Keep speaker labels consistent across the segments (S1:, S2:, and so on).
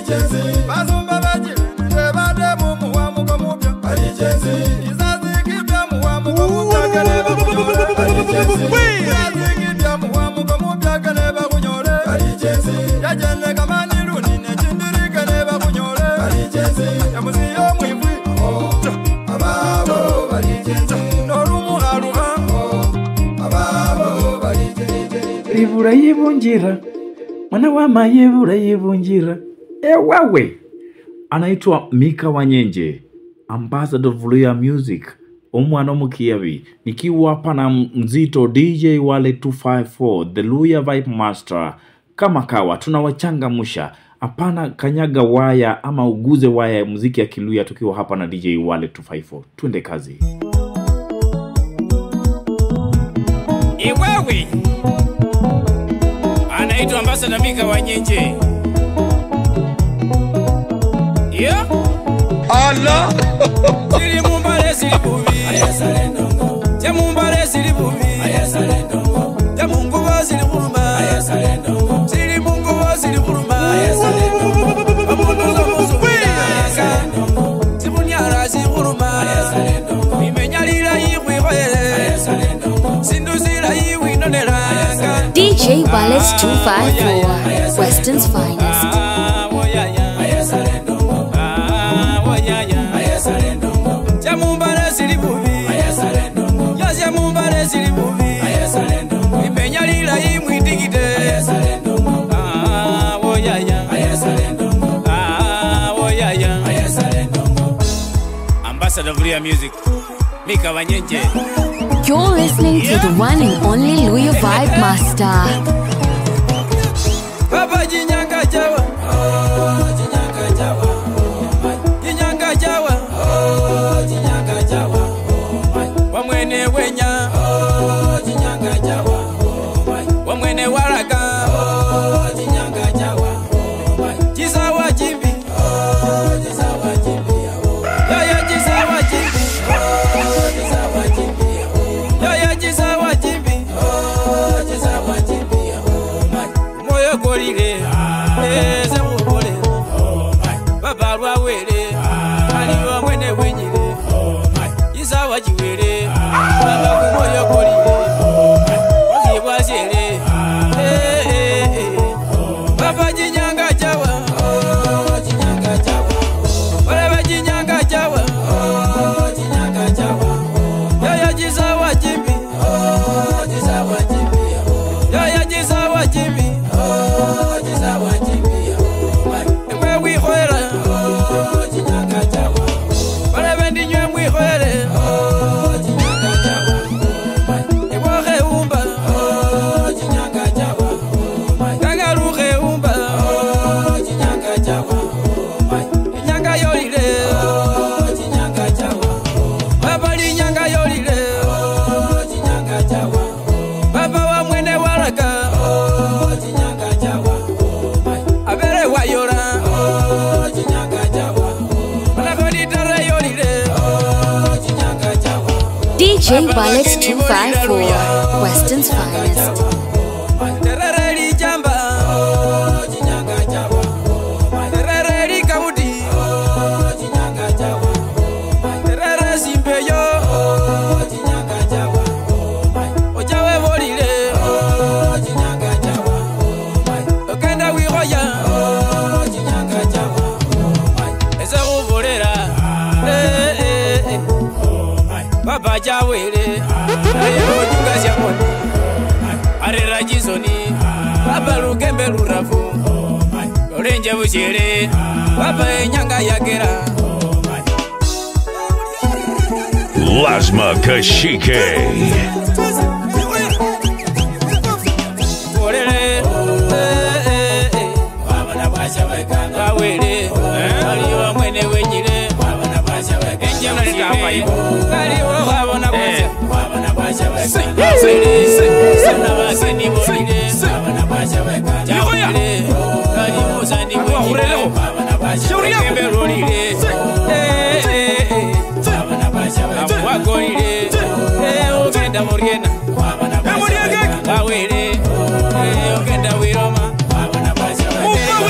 S1: Alijenzi Bazumba baji Nebade mumu wa mugo mubya Alijenzi Kizazi kipya muwa mugo mubya Kaneba kunyore Alijenzi Kizazi kipya muwa mugo mubya Kaneba kunyore Alijenzi Yajene kamani runi nechindiri Kaneba kunyore Alijenzi Yamuziyo mwimwi Ababo Alijenzi Norumu aruha Ababo Alijenzi
S2: Ibura yibunjira Mwana wa mayebura yibunjira wawe anaitwa Mika Wanyenje, ambassador of Luya Music, omwana omukiyabi. Nikiwa hapa na mzito DJ Wale 254, the Luya Vibe Master. Kama kawa tunawachangamsha, hapana kanyaga waya ama uguze waya ya muziki ya Kiluya tukiwa hapa na DJ Wale 254. Twende kazi.
S3: Iwewe anaitwa ambassador Mika Wanyenje. Yeah.
S1: Allah.
S3: Siri mumbare siri bubi. Ayasale ndongo. Je mumbare siri bubi. Ayasale ndongo. Je mungu wa siri buruma. Ayasale ndongo. Siri mungu wa siri buruma. Ayasale ndongo. Amungu musubi. Ayasale ndongo. Sibunyara siri buruma. Ayasale ndongo. Imenyalira yiwe hoyele. Ayasale ndongo. Sinduzira yiwe nonera.
S4: DJ Wallace 254, Western's finest.
S3: Ambassador of Luya Music, Mika Wanyenje.
S4: You're listening to the one and only Luya Vibe Master.
S3: Papa Jinyanga Jawa, Jinyanga Jawa, Jinyanga Jawa, Jinyanga Jawa, Wamwene wenya, Jinyanga Jawa, Wamwene waraga, Jinyanga Jawa, Jisawa Jimbi, Jisawa Jimbi, Yaya Jisawa Jimbi, Jisawa Jimbi, Yaya Jisawa Jimbi, Jisawa Jimbi, Moyo Gorire, Eze Mubole, Baba Wawere, Aliwa Mwene Winyire, Jisawa Jiwere, Baba Moyo Gorire, Wakiwa Zere, Baba Jinyanga Jawa, Jinyanga Jawa, Whatever Jinyanga Jawa, Jinyanga Jawa, Yaya Jisawa Jimbi, Jisawa Jimbi, Yaya Jisawa Jimbi, Jisawa Jimbi, Mwe wihoera, Jinyanga Jawa, Whatever Ndinywe mwihoere, Jinyanga Jawa, Ewohe umba, Jinyanga Jawa, Kagaruhe umba, Jinyanga Jawa, Nyanga yolile, Jinyanga Jawa, Baba Linyanga yolile, Jinyanga Jawa, Baba wa mwene waraga, Jinyanga Jawa, Abere wayora, Jinyanga Jawa, Malagoni tare yolile, Jinyanga Jawa,
S4: DJ Wallace 254, Western's finest.
S3: Terereli jamba, Jinyanga Jawa, Terereli kaudi, Jinyanga Jawa, Terere simpeyo, Jinyanga Jawa, Ojawe volile, Jinyanga Jawa, Okenda wihoya, Jinyanga Jawa, Eza uvolera, Baba Jawere, Ayo Junga Jamoni, Arera Jizoni, Baba Lugembe Lurafu, Orenje Bujere, Baba Nyanga Yagera,
S5: Lasma Kashike.
S3: Orere, Baba na Basha Wekanga, Awere, Aliwa Mwene Wenyire, Baba na Basha Wekanga, Enje Mnitafai, Aliwa Baba na Basha, Baba na Basha Wekanga, Sana Baseni Bolire, Baba na Basha Wekanga, Jawere, Aliwa Sani Wenyire, Baba na Basha Wekanga, Rolire, Baba na Basha Wekanga, Wagorire, Ogenda Moriena, Baba na Basha Wekanga, Awere, Ogenda Wiroma, Baba na Basha Wekanga,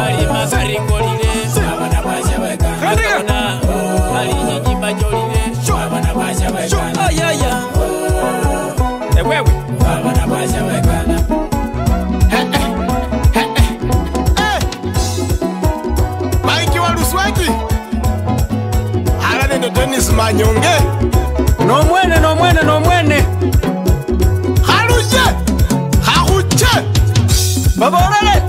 S3: Ali masari ngolile abana basha wekana ali nyimba jolile abana basha wekana ayaya ewewe abana basha wekana
S1: Mike wa Luswaki ala nendo Dennis Manyonge
S3: no mwene
S1: Haruje
S3: baborale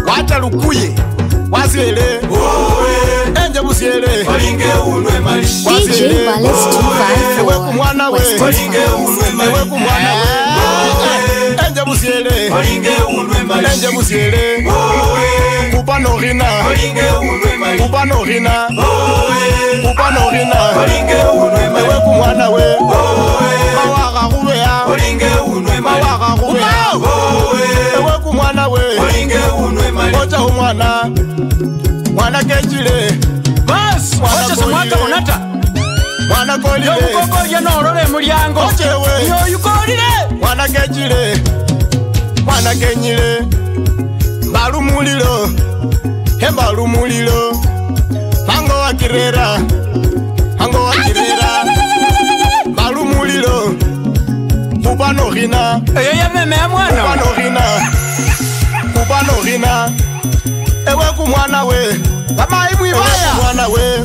S1: Wata lukuye Wazele Enje busiele
S3: Olinge unwe mali
S4: DJ Wallace 254.
S1: Ewe kumwana we
S3: Olinge unwe mali
S1: Ewe kumwana we Enje busiele
S3: Olinge unwe mali
S1: Enje busiele Kupano rina
S3: Olinge unwe mali
S1: Kupano rina Kupano rina
S3: Olinge unwe mali
S1: Ewe kumwana we Mawaka kubea
S3: Olinge unwe mali
S1: Mawaka kubea Ewe kumwana we
S3: Olinge unwe mali
S1: Ocha umwana Mwana kenjile
S3: Bas Ocha samwaka onata
S1: Mwana kolile
S3: Yokoko yanorole mulyango
S1: Ochewe
S3: Yo yukolile
S1: Mwana kenjile Mwana kenyile Mbalu mulilo Hembalu mulilo Mango wakirera Mango wakirera Mbalu mulilo Kupano rina
S3: Eyeye meme ya mwana
S1: Kupano rina Kupano rina Ewe kumwana we Mama imu ibaya Kumwana we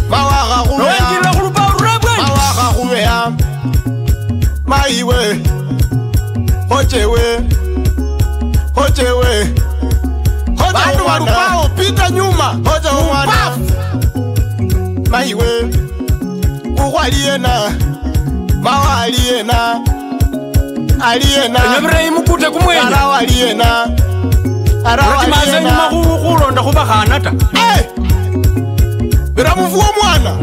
S1: Mawaka kubea
S3: Noengile kulupa urabwe
S1: Mawaka kubea Maiwe Ochewe Ochewe Bandu walupao pita nyuma Ocha umwana Maiwe Kukwa aliena Mawa aliena Aliena
S3: Nyabire imukute kumwenya
S1: Arawa aliena Arawa
S3: Rati maze
S1: aliena
S3: nyuma kulonda kuba khanata
S1: Bira mufuwa mwana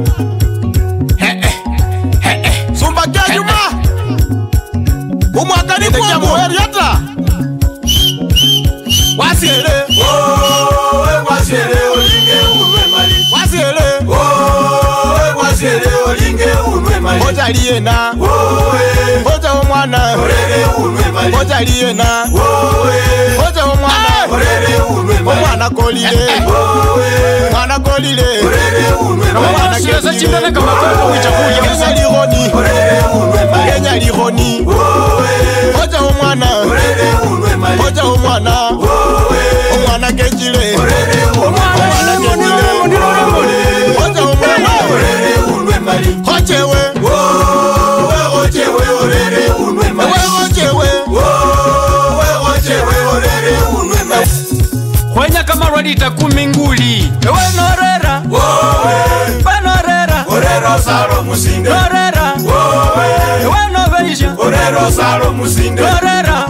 S1: Sumba kia nyuma Umwakani kwa muheriata Wasiele
S3: Wasiele olinge unwe mali
S1: Wasiele
S3: Wasiele olinge unwe mali
S1: Ocha aliena Ocha umwana
S3: Orere unwe mali
S1: Ocha aliena Ocha umwana
S3: Orere unwe mali
S1: Mwana kolile Mwana kolile
S3: Orere unwe mali
S1: Mwana
S3: Siyasa chindana kama kwa wichakuja
S1: Kenya lihoni
S3: Orere unwe mali
S1: Kenya lihoni Ocha umwana
S3: Orere unwe mali
S1: Ocha umwana Umwana kenjile
S3: Orere unwe
S1: Umwana kenjile Ocha umwana
S3: Orere unwe mali
S1: Ochewe
S3: Ochewe orere unwe mali
S1: Ochewe
S3: Ochewe orere unwe mali Kwenya kama rwadita kuminguli Ewe norera Banorera Orero saro musinde Norera Ewe noveisha Orero saro musinde Norera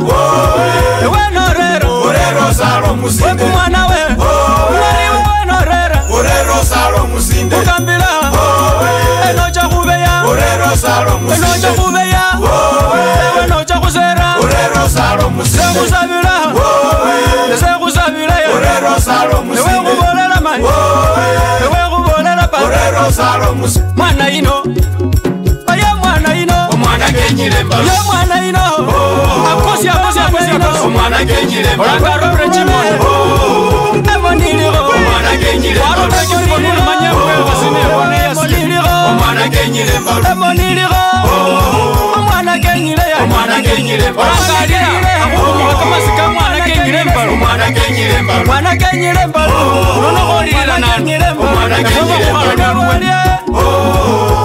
S3: Ewe norera Orero saro musinde Weku mwana we Mwariwe norera Orero saro musinde Ukambila Enocha kubeya Orero saro musinde Enocha kubeya Ewe nocha kusera Orero saro musinde Sekusabila Sekusabila Orero saro musinde Ewe kubolela mani Ewe kubolela pa Orero saro musinde Mwana ino Aye mwana ino Omwana kenyile mbalo Ye mwana ino Akosi Omwana kenyile mbalo Olangaro prechimone Emoniliro Omwana kenyile mbalo Waro prechimone Manyemwe Wasine Wane Emoniliro Omwana kenyile mbalo Emoniliro Omwana kenyile ya Omwana kenyile mbalo Olangalile Akukumwa kama sika mwana kenyile mbalo Omwana kenyile mbalo Omwana kenyile mbalo Nono kolilila nani Omwana kenyile mbalo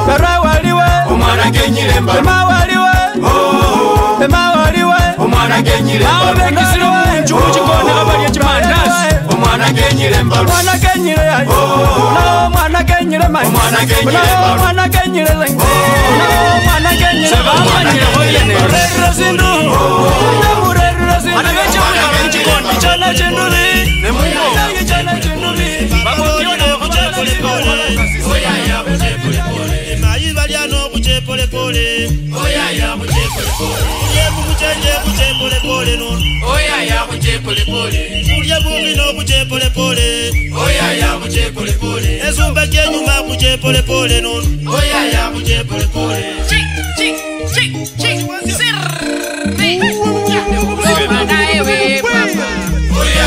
S3: Bera waliwe Omwana kenyile mbalo Ema waliwe Ema waliwe Omwana kenyile mbalo Awe bekisiro Nchumu chikone kabali chimandasi Omwana kenyile mbalo Omwana kenyile ya Omwana kenyile mai Omwana kenyile mbalo Omwana kenyile lengi Omwana kenyile Seba amanyile hoyene Rerra sindu Nemurerra sindu Anageche mwana chikone Chana chinduli Nemungo Chana chinduli Bakotione kuchepole pole Oyaya kuchepole pole
S6: Mayiba lyano kuchepole pole
S3: Oyaya kuchepole pole
S6: Yebu kuchenje kuchepole pole non
S3: Oyaya kuchepole pole
S6: Kulye bukino kuchepole pole
S3: Oyaya kuchepole pole
S6: Ezumba kenyuma kuchepole pole non
S3: Oyaya kuchepole pole Oyaya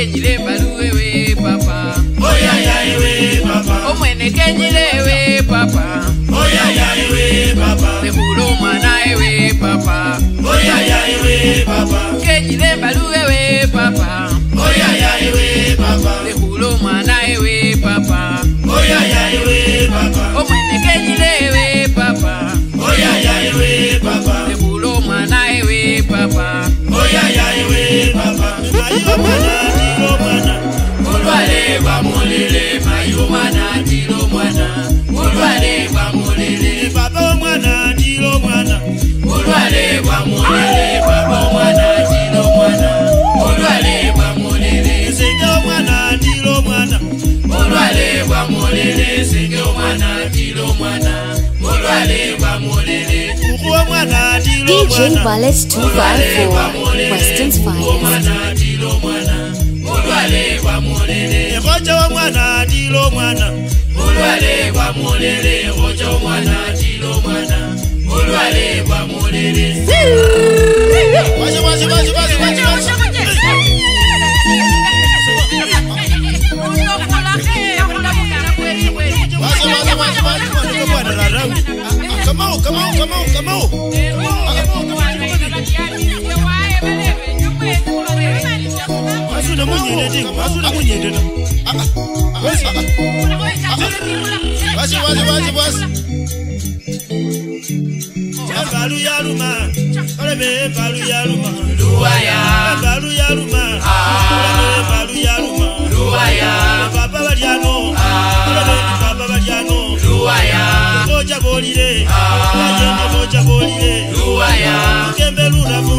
S3: kenyile baluwewe papa.
S6: Oya ya iwe papa.
S3: Omwene kenyilewe papa.
S6: Oya ya iwe papa.
S3: Lekulo mwana ewe papa.
S6: Oya ya iwe papa.
S3: Kenyile baluwewe papa.
S6: Oya ya iwe papa.
S3: Lekulo mwana ewe papa.
S6: Oya ya iwe papa.
S3: Omwene kenyilewe papa.
S6: Oya ya iwe papa.
S3: Lekulo mwana ewe papa.
S6: Oya ya iwe papa. Mayo mwana tilo mwana.
S3: Mulwale wa mulele mayo mwana tilo mwana. Mulwale wa mulele
S6: Papa mwana tilo mwana.
S3: mulwale wa mulele baba mwana tilo mwana. Mulwale wa mulele
S6: Senge mwana tilo mwana.
S3: mulwale wa mulele senge mwana tilo mwana. Mulwale wa mulele
S6: Uko mwana tilo
S4: DJ
S6: mwana.
S4: Ballet 254, Weston's finest.
S3: mwana tilo mwana. Mulwale wa mulele
S6: Ekocha wa mwana tilo mwana.
S3: mulwale wa mulele ojo mwana tilo mwana. Mulwale wa mulele
S6: Waje. Come on. Masuna munyende ding. Waje. Balu yaruma. Olebe balu yaruma.
S3: luwaya
S6: Balu yaruma. Olebe balu yaruma.
S3: luwaya
S6: Baba baliano. Olebe baba baliano.
S3: luwaya
S6: Moja bolire. Ayende moja bolire.
S3: luwaya
S6: Kembe lurafu.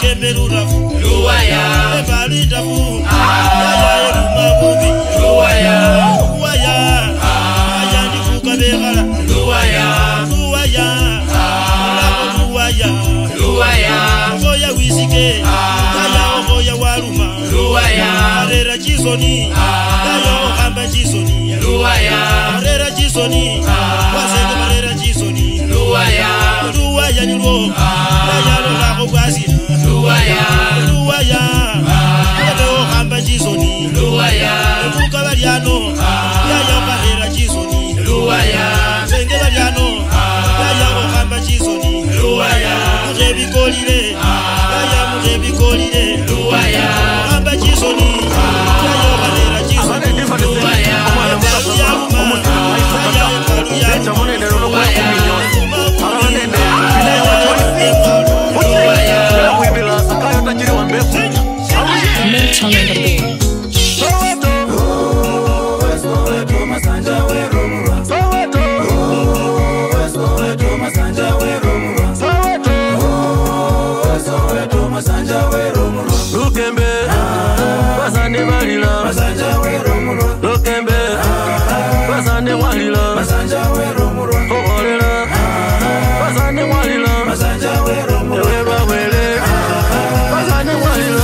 S6: Kembe lurafu.
S3: luwaya
S6: Ebali dafu. Yaya eruma bubi.
S3: luwaya
S6: Luwaya. Ayandi fuka begala.
S3: luwaya
S6: Luwaya. Luwaya.
S3: luwaya
S6: Oya wisike. Yaya oya waruma.
S3: luwaya
S6: Arera jisoni. Yaya okamba jisoni.
S3: luwaya
S6: Arera jisoni. Wasenge marera jisoni.
S3: luwaya
S6: Luwaya ni lo. Yaya lo la kogwasi.
S3: luwaya
S6: Luwaya. Ebe okamba jisoni.
S3: luwaya
S6: Ebuka baliano. Yaya okarera jisoni.
S3: luwaya
S6: Senge baliano. Yaya okamba jisoni.
S3: luwaya
S6: Mujebikolire. Yaya mujebikolire.
S3: luwaya
S6: Okamba jisoni. Yaya okarera jisoni.
S3: luwaya
S6: Ebalu yaruma. Yaya ebalu yaruma.
S7: Lukembe, basane walila. Lukembe, basane walila. Ogolela, basane walila. Ewerwa wele, basane walila.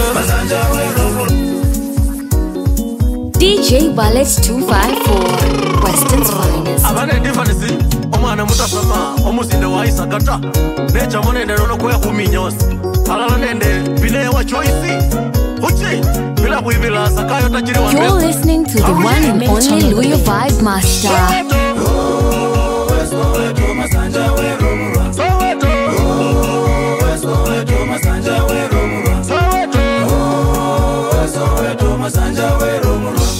S4: DJ Ballet 254, Weston's finest.
S7: Abane difference, omwana mutasama, omusinde wa isakata. Necha monende nono kwe kuminyosi. Alala nende, bine wa choice. Uchi, bila kuibila sakayo tajiri wa
S4: You're listening to the one and only Louis Vibe Master.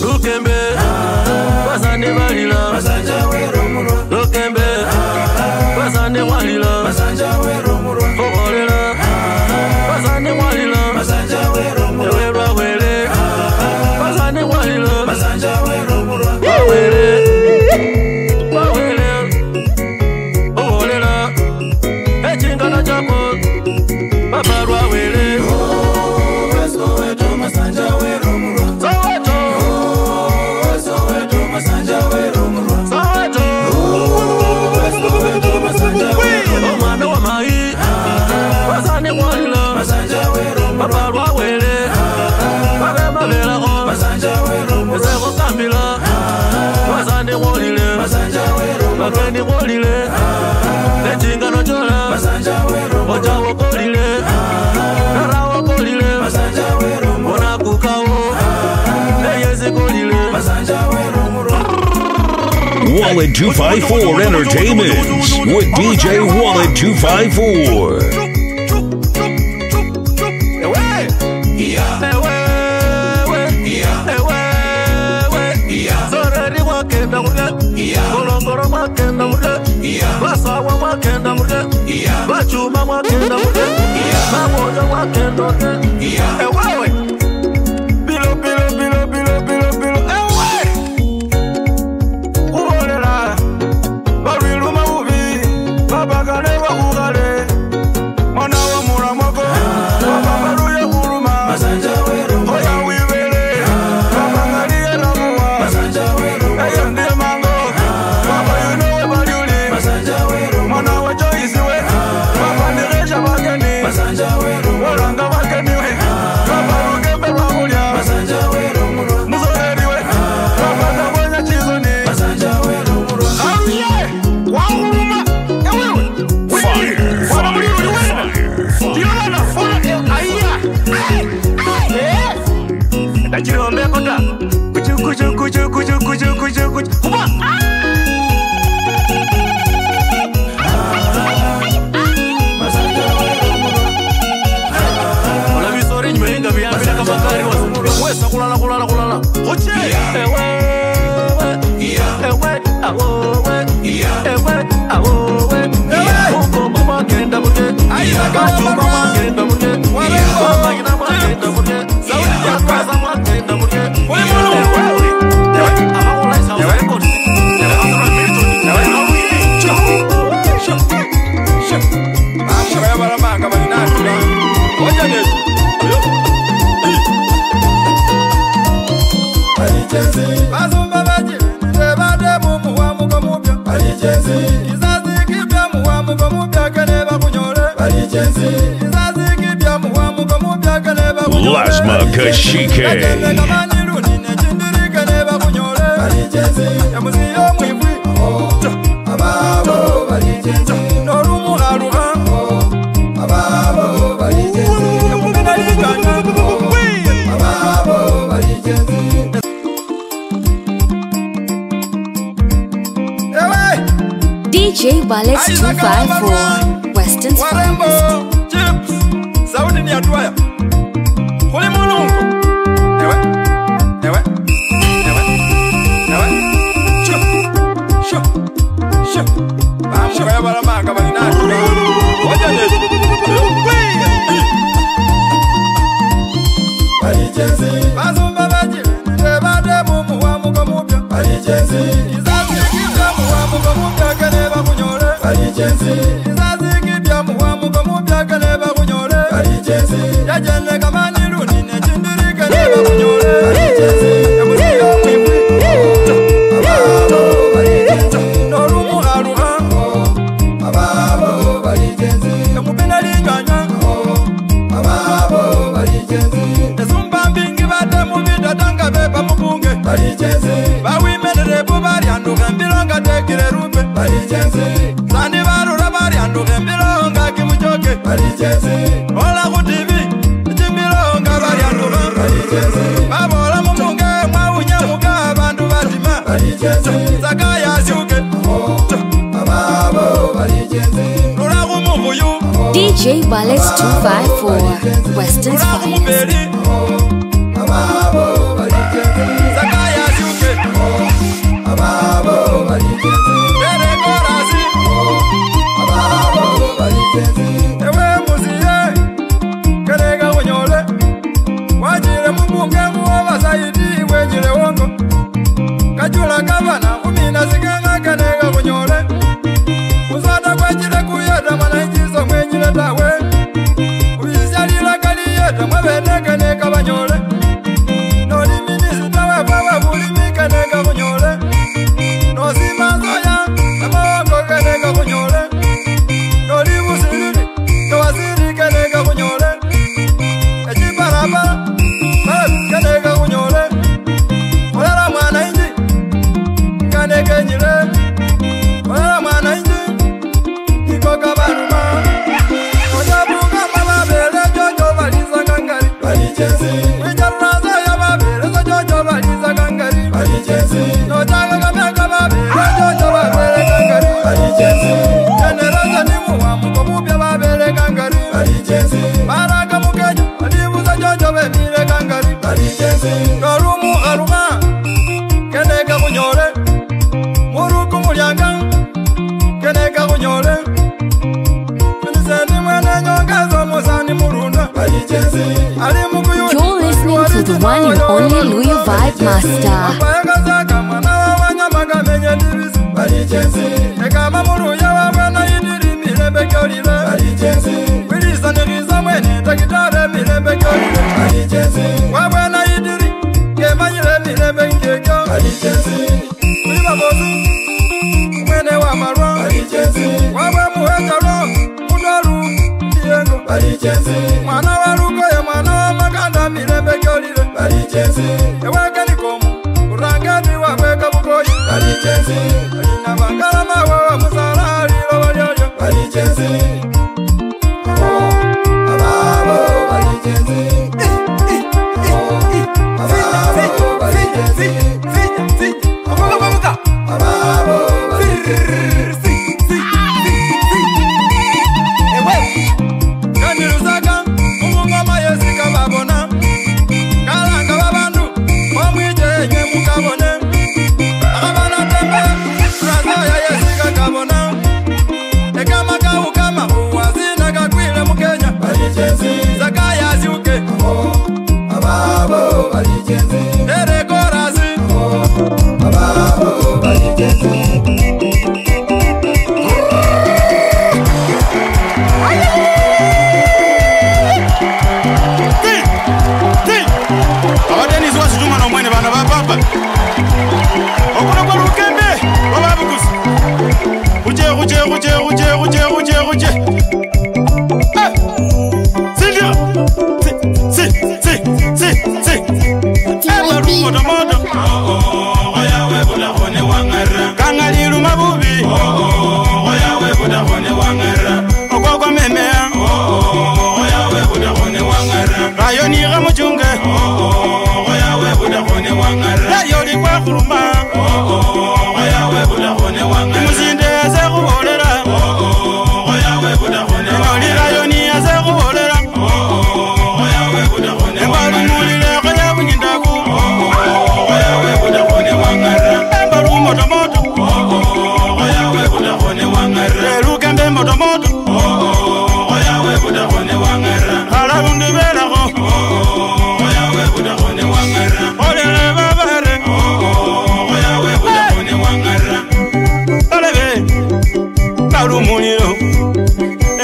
S7: Lukembe, basane walila. Lukembe, basane walila. Ogolela, basane walila. Ewerwa wele, basane walila. Wawele, ogolela.
S5: Wallet 254 Entertainment with DJ Wallet 254. Lasma Kashike.
S4: DJ Wallet 254 Western's finest.
S1: Chips, sauti ni atwaya. Kule mulungu. Ewe. Chup. Bamu kaya baramanga bali nani. Waja netu. Balijenzi. Bazumba baji. Nebade mumu wa mukamupya. Balijenzi. Kizazi kipya muwa mukamupya kaneba kunyore. Balijenzi. Kizazi kipya muwa mukamupya kaneba kunyore. Balijenzi. Yajene kamani runi nechindiri kaneba kunyore. Balijenzi. Yamuziyo mwifri. Ababo balijenzi. Norumu aruha. Ababo balijenzi. Yamupina liganya. Ababo balijenzi. Nesumba mbingi bate mubida tanga beba mubunge. Balijenzi. Bawimenere bubari anduga mbilonga tekire rumbe. Balijenzi. Sani barura bari anduga mbilonga kimuchoke. Balijenzi. Ola ku TV. Chimbilonga bari anduga. Balijenzi. Babola mubunge mwaunya muka abantu batima. Balijenzi. Zakaya syuke. Ababo balijenzi. Rura kumubuyu.
S4: DJ Wallet 254 Western's finest.
S1: Ababo balijenzi. Zakaya syuke. Ababo balijenzi. Bere korasi. Ababo balijenzi. Ewe muziye. Kerega unyole. Wajire mbunge muwa zaidi wejire wongo. Kajula gavana umina ziganga kanega kunyole. Uzada kwajire kuyeda mananjizo mwenyile tawe. Uizalila kaliyeda mwabene kanega banyole. Noli minisita webawa bulimi kanega kunyole. Nosi manzoya namawongo kanega kunyole. Noli busiriri kawasiri kanega kunyole. Ejibaraba kanega kunyole. Olala mwana inji kanega nyile. Olala mwana inji kikoka baruma. Ojabuka mababele jojo baliza gangari. Balijenzi. Wijarunaza ya babele so jojo baliza gangari. Balijenzi. Nojaga kameka babele jojo Karumu aruga Keneka kunyore Muruku mulianga Keneka kunyore Finiseni mwene nyongazo Musani murunda
S4: You're listening to the one and only Louie Vibe Master.
S1: Apayakazaka mwana wanyamaga menye divisi Ekama muruya wabwana idiri mirembe kyolile Wilisa niriza mwene takitare mirembe kyolile Wabwana idiri kemanyile mirembe nkekyo Wiba bozu mwene wa marwa Wabwe muhekalo mudaru ndiyengo Mwana wa rukoye mwana wa makanda mirembe kyolile Eweke nikomu urangani wabweka bukoyi Alina bangala mawa musala alilo walyoyo Ababo Kandiruzaka umungoma yesika babona Kalanga babandu Mwamwije nye mukabone Akabana tembe Raza ya yesika kabona Ekama kama uwazina kakwile mukenya Zakaya ziuke Ababo Ere korasi Ababo
S6: Abadenisi wasituma nomwene bana bapapa Okuna kwa lukembe Wababukusi Uje Silvia Eba rumoto moto Oyawe buda hone wangara Kangaliru mabubi Oyawe buda hone wangara Okoko memea Oyawe buda hone wangara Rayoni gamuchunge Oyawe buda hone wangara Rayoni kwa kuruma Oyawe buda hone wangara Musinde eze kubolera Oyawe buda hone wangara Rayoni eze kubolera Oyawe buda hone wangara Mulile kaya bunyindaku Oyawe buda hone wangara Embaru moto moto Oyawe buda hone wangara Lukembe moto moto Oyawe buda hone wangara Halarundi belako Oyawe buda hone wangara Olele babare Oyawe buda hone wangara Olebe Baru muliro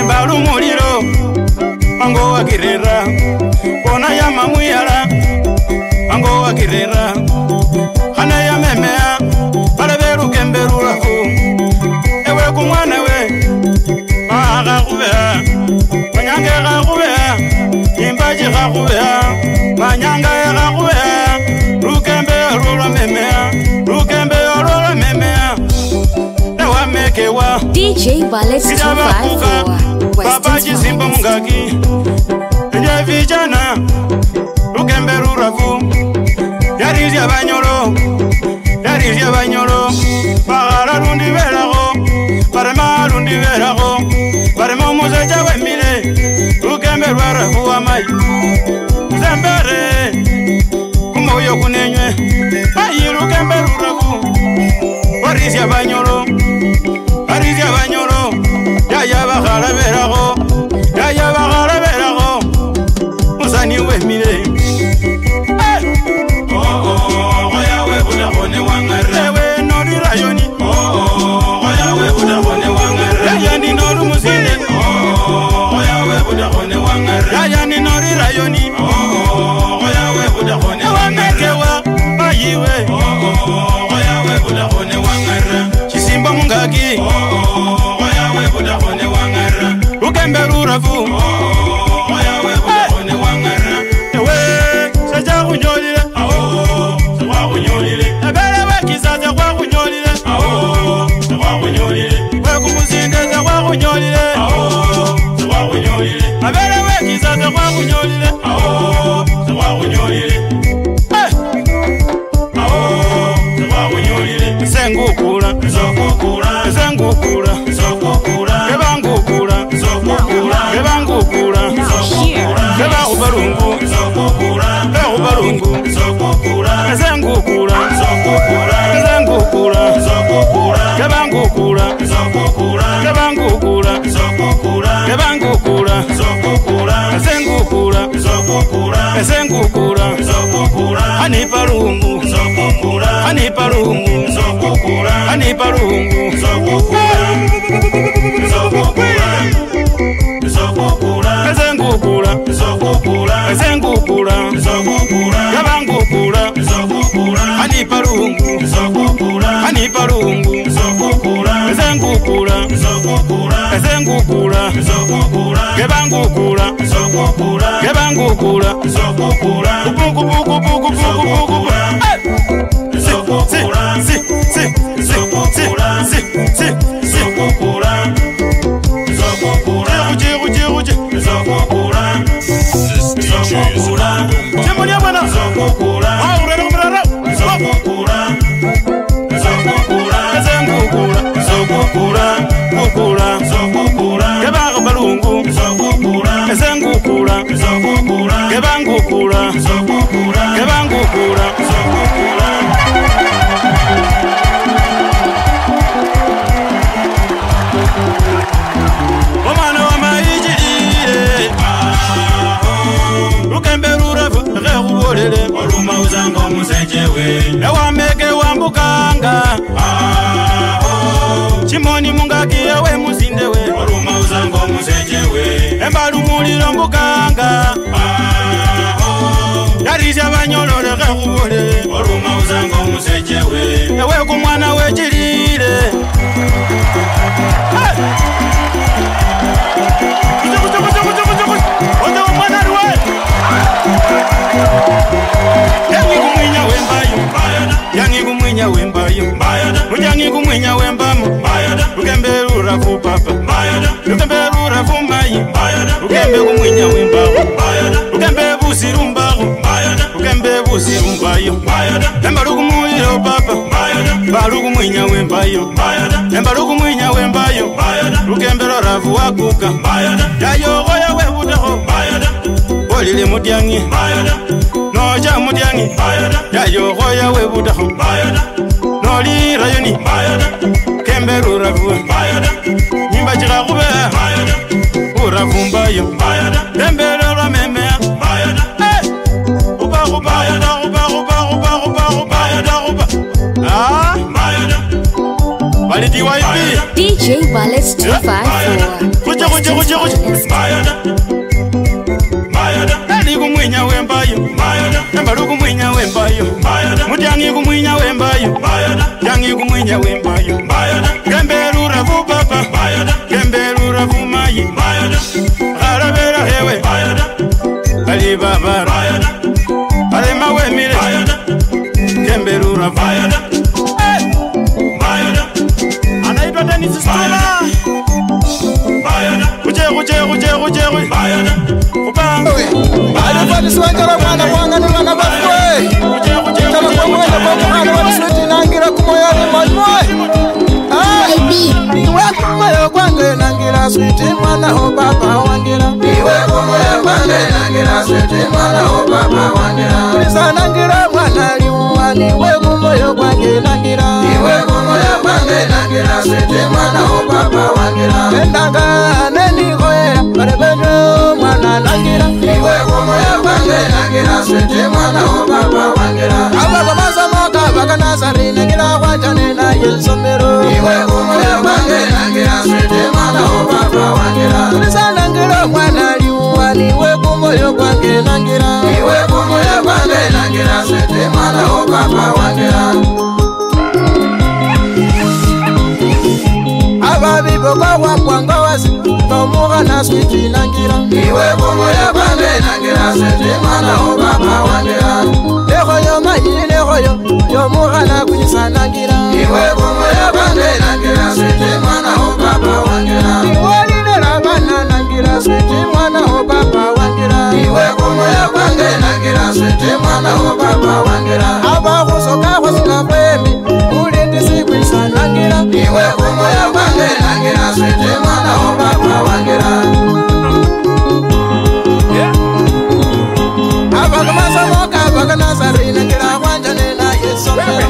S6: Embaru muliro Mango wakirera Kona ya mamuyala Mango wakirera Hana ya memea Alebe lukembe lulaku Ewe kumwane we Maga kubea Manyange kakubea Imbaji kakubea Manyanga kakubea Lukembe lula memea Lukembe lula memea Ewa mekewa
S4: DJ Ballet 254
S6: Baba
S4: Western
S6: jisimba
S4: Finest.
S6: mungaki Nye vijana Lukembe lurafu Yarizia banyolo Bagala lundi belako Barema lundi belako Barema muzeja wemile Lukembe lwarafu wa mai Zembere Kumoyo kunenywe Ayi lukembe lurafu Warizia banyolo Yaya bagala belako Musani wemile Oyawe buda hone wangara Ewe nori rayoni Oyawe buda hone wangara Yayani noru musine Oyawe buda hone wangara Yayani nori rayoni Oyawe buda hone wangara Ayiwe Oyawe buda hone wangara Chisimba mungaki Oyawe buda hone wangara Lukembe lurafu Oyawe buda hone wangara Ewe Saja kunyolile Sawa kunyolile Ebele wekizaze kwa kunyolile Sawa kunyolile Wekumusinde sawa kunyolile Sawa kunyolile Ebele wekizaze kwa kunyolile Sawa kunyolile Sawa kunyolile Sengukula Balungu, Zokukura, Zengukura, Zokukura, Zengukura, Zokukura, Kabangukura, Zokukura, Kabangukura, Zokukura, Kabangukura, Zokukura, Zengukura, Zokukura, Zengukura, Zokukura, Ani Balungu, Zokukura, Ani Balungu, Zokukura, Ani Balungu, Zokukura, Zokukura, Zokukura, Zengukura, Zokukura, Zengukura, Zokukura, Kabangukura, Zokukura, Ani Balungu, Zokukura, Ani Balungu, Zokukura, Zengukura, Zokukura, Zengukura, Zokukura, Kabangukura, Zokukura, Kabangukura, Zokukura, Buku buku buku buku buku. Zokukura, Zokukura, Zokukura, Zokukura, Zokukura, Zokukura, Jemonia bana Zokukura, Zokukura, Zokukura, Zengukura, Zokukura, Zokukura, Zokukura, Kabangbalungu, Zokukura, Zengukura, Zokukura, Kabangukura, Zokukura, Kabangukura, Zokukura. Omwana wa mayijirire Lukemberura vubolele Oluma uzanga omusejewe Ewameke wambukanga Chimoni mungaki yawe muzindewe Oluma uzanga omusejewe Embalu muliro mbukanga Yarisha banyolole vubolele Oluma uzanga omusejewe Ewe kumwana wejirire Yangi kumwinya wembayo, yangi kumwinya wembayo, mujangi kumwinya wembamu, lukemberura fu papa, lukemberura fu mayi, lukembe kumwinya wembayo, lukembe busirumbayo, lukembe busirumbayo, emba lukumuyiro papa, balukumwinya wembayo, emba lukumwinya wembayo, lukemberura fu wakuka, yayogoya webudaho, olile mudyangi, noja mudyangi, yayogoya webudaho, noli rayoni, kemberura fu, nyimba chikakube, uravumbayo, kemberura memea, uba uba uba uba uba uba uba uba uba, ah, walidi waipi,
S4: DJ Wallets 254.
S6: kuja Nali kumwinya wembayo, embalu kumwinya wembayo, mudyangi kumwinya wembayo, yangi kumwinya wembayo, kemberura fu papa, kemberura fu mayi, arabera hewe, ali baba, ali mawe mire, kemberura fu, anaitwa Dennis Stella, kuche,
S1: Alifani swangara mwana mwanga ni mwana bafwe Chama kwa mwana kwa mwana wa switi nangira kumoyari mwanwe Iwe kumoyo kwange nangira switi mwana ho baba wangira Iwe kumoyo kwange nangira switi mwana ho baba wangira Ulisa nangira mwana liuwani Iwe kumoyo kwange nangira Iwe kumoyo kwange nangira switi mwana ho baba wangira Endanga neni goera Barebejo mwana nangira Iwe kumoyo kwange nangira switi mwana ho baba wangira Ababa mazamoka baka nazari nangira wajane na yelsomero Iwe kumoyo kwange nangira switi mwana ho baba wangira Ulisa nangira mwana liuwani Iwe kumoyo kwange nangira Iwe kumoyo kwange nangira switi mwana ho baba wangira Ababibo kwa wakwanga wazi Tomuga na switi nangira Iwe kumoyo kwange nangira switi mwana ho baba wangira Lehoyo mayi lehoyo Yomuga na kunyisa nangira Iwe kumoyo kwange nangira switi mwana ho baba wangira Iwe linera bana nangira switi mwana ho baba wangira Iwe kumoyo kwange nangira switi mwana ho baba wangira Aba kusoka kusinga kwemi Ulindi sikwisa nangira Iwe kumoyo kwange nangira switi mwana ho baba wangira Aba kama samoka waka Nazarene kila wanja nena Yesu mbele.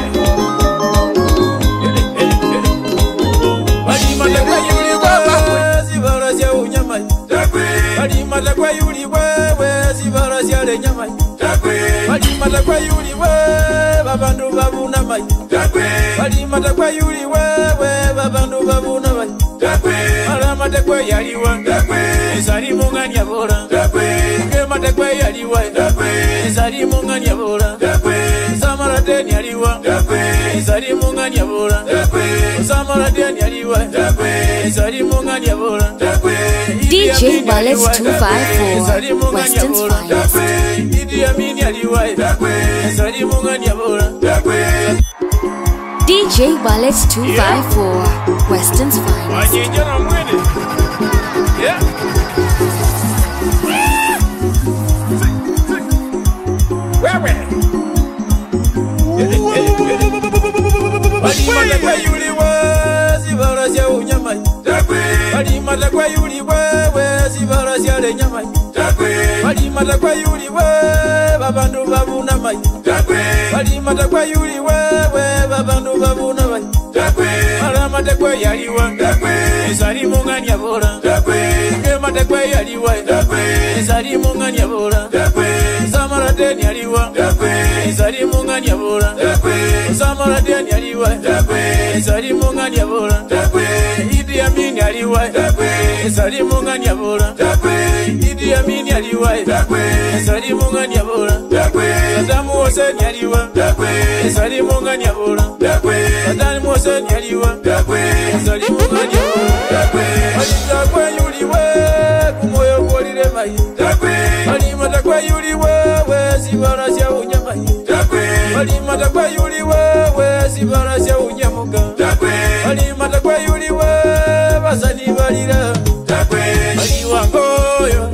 S3: Walima takwa yuli wewe zibara zya unyama takwe. Walima takwa yuli wewe zibara zya le nyama takwe. Walima takwa yuli wewe babandu babuna mai takwe. Walima takwa yuli wewe babandu babuna mai takwe. Alama takwa yaliwa takwe. Ezali mungani abora takwe. Kema takwa yaliwa takwe. Ezali mungani abora takwe. Samara deni yaliwa takwe. Ezali mungani abora takwe. Samara deni yaliwa takwe. Ezali mungani abora takwe.
S4: DJ Wallace 254, Weston's finest.
S3: Idi Amin yaliwa takwe. Ezali mungani abora takwe.
S4: DJ Wallace 254, Weston's finest.
S3: Wanyinjana mwene. Yeah. Wewe. Walima takwa yuli wewe zibara zya unyama takwe. Walima takwa yuli wewe zibara zya le nyama takwe. Walima takwa yuli wewe babandu babuna mai takwe. Walima takwa yuli wewe babandu babuna mai takwe. Alama takwa yaliwa takwe. Ezali mungani abora takwe. Kema takwa yaliwa takwe. Ezali mungani abora takwe. Samara deni yaliwa takwe. Ezali mungani abora takwe. Samara deni yaliwa takwe. Ezali mungani abora takwe. Idi Amin yaliwa takwe. Ezali mungani abora takwe. Idi Amin yaliwa takwe. Ezali mungani abora takwe. Saddam Hussein yaliwa takwe. Ezali mungani abora takwe. Saddam Hussein yaliwa takwe. Ezali mungani abora takwe. Takwa yuli wewe kumoyo kolile mai takwe. Walima takwa yuli wewe zibara zya unyama takwe. Walima takwa yuli wewe zibara zya unyamuga takwe. Walima takwa yuli wewe basani balira takwe. Waliwa ngoyo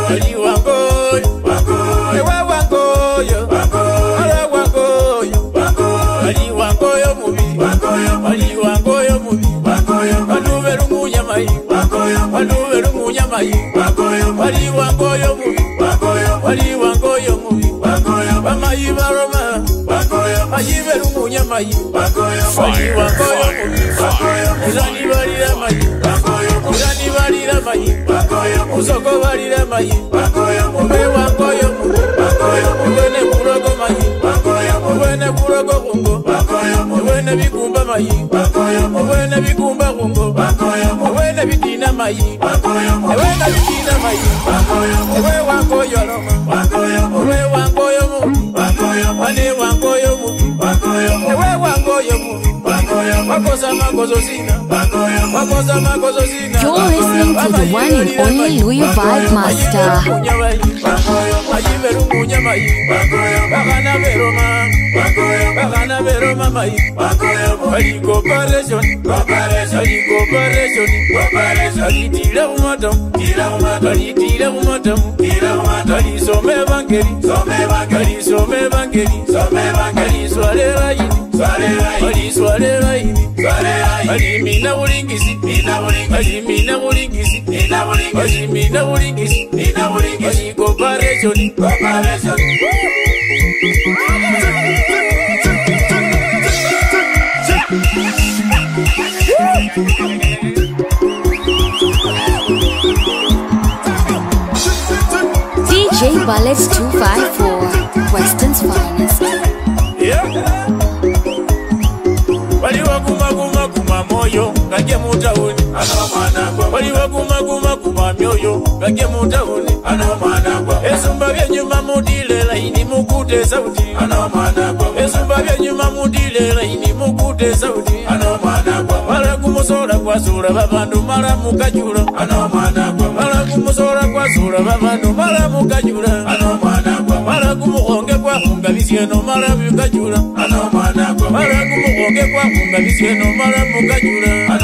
S3: waliwa ngoyo ewa wangoyo ala wangoyo waliwa ngoyo mubi waliwa ngoyo mubi wanubera umunyama wanubera umunyama waliwa ngoyo mubi waliwa ngoyo mubi bamayi baroma ayibera umunyama waliwa ngoyo mubi uzani balira mayi uzani balira mayi uzoko balira mayi ube wangoyo mubi ubene kurogo mayi ubene kurogo kungo ubene bikumba mayi ubene bikumba kungo ubene bikina mayi ubene bikina mayi ube wangoyo loma ube wangoyo mubi wane wangoyo mubi ube wangoyo mubi wakosa makozo zina wakosa makozo zina.
S4: You're listening to the one and only Louis Vibe Master.
S3: Mina bulingisi Mina bulingisi Mina bulingisi Cooperation
S4: DJ Wallace 254, Weston's finest.
S3: Waliwa kuma moyo Kage mutauni Waliwa kuma myoyo Kage mutauni Esumba vya nyuma mudile Laini mukute sauti Esumba vya nyuma mudile Laini mukute sauti Mara kumusora kwa sura Babandu mara mukajura Mara kumusora kwa sura Babandu mara mukajura Mara kumuhonge kwa hunga Visieno mara mukajura Mara kumuhonge kwa hunga Visieno mara mukajura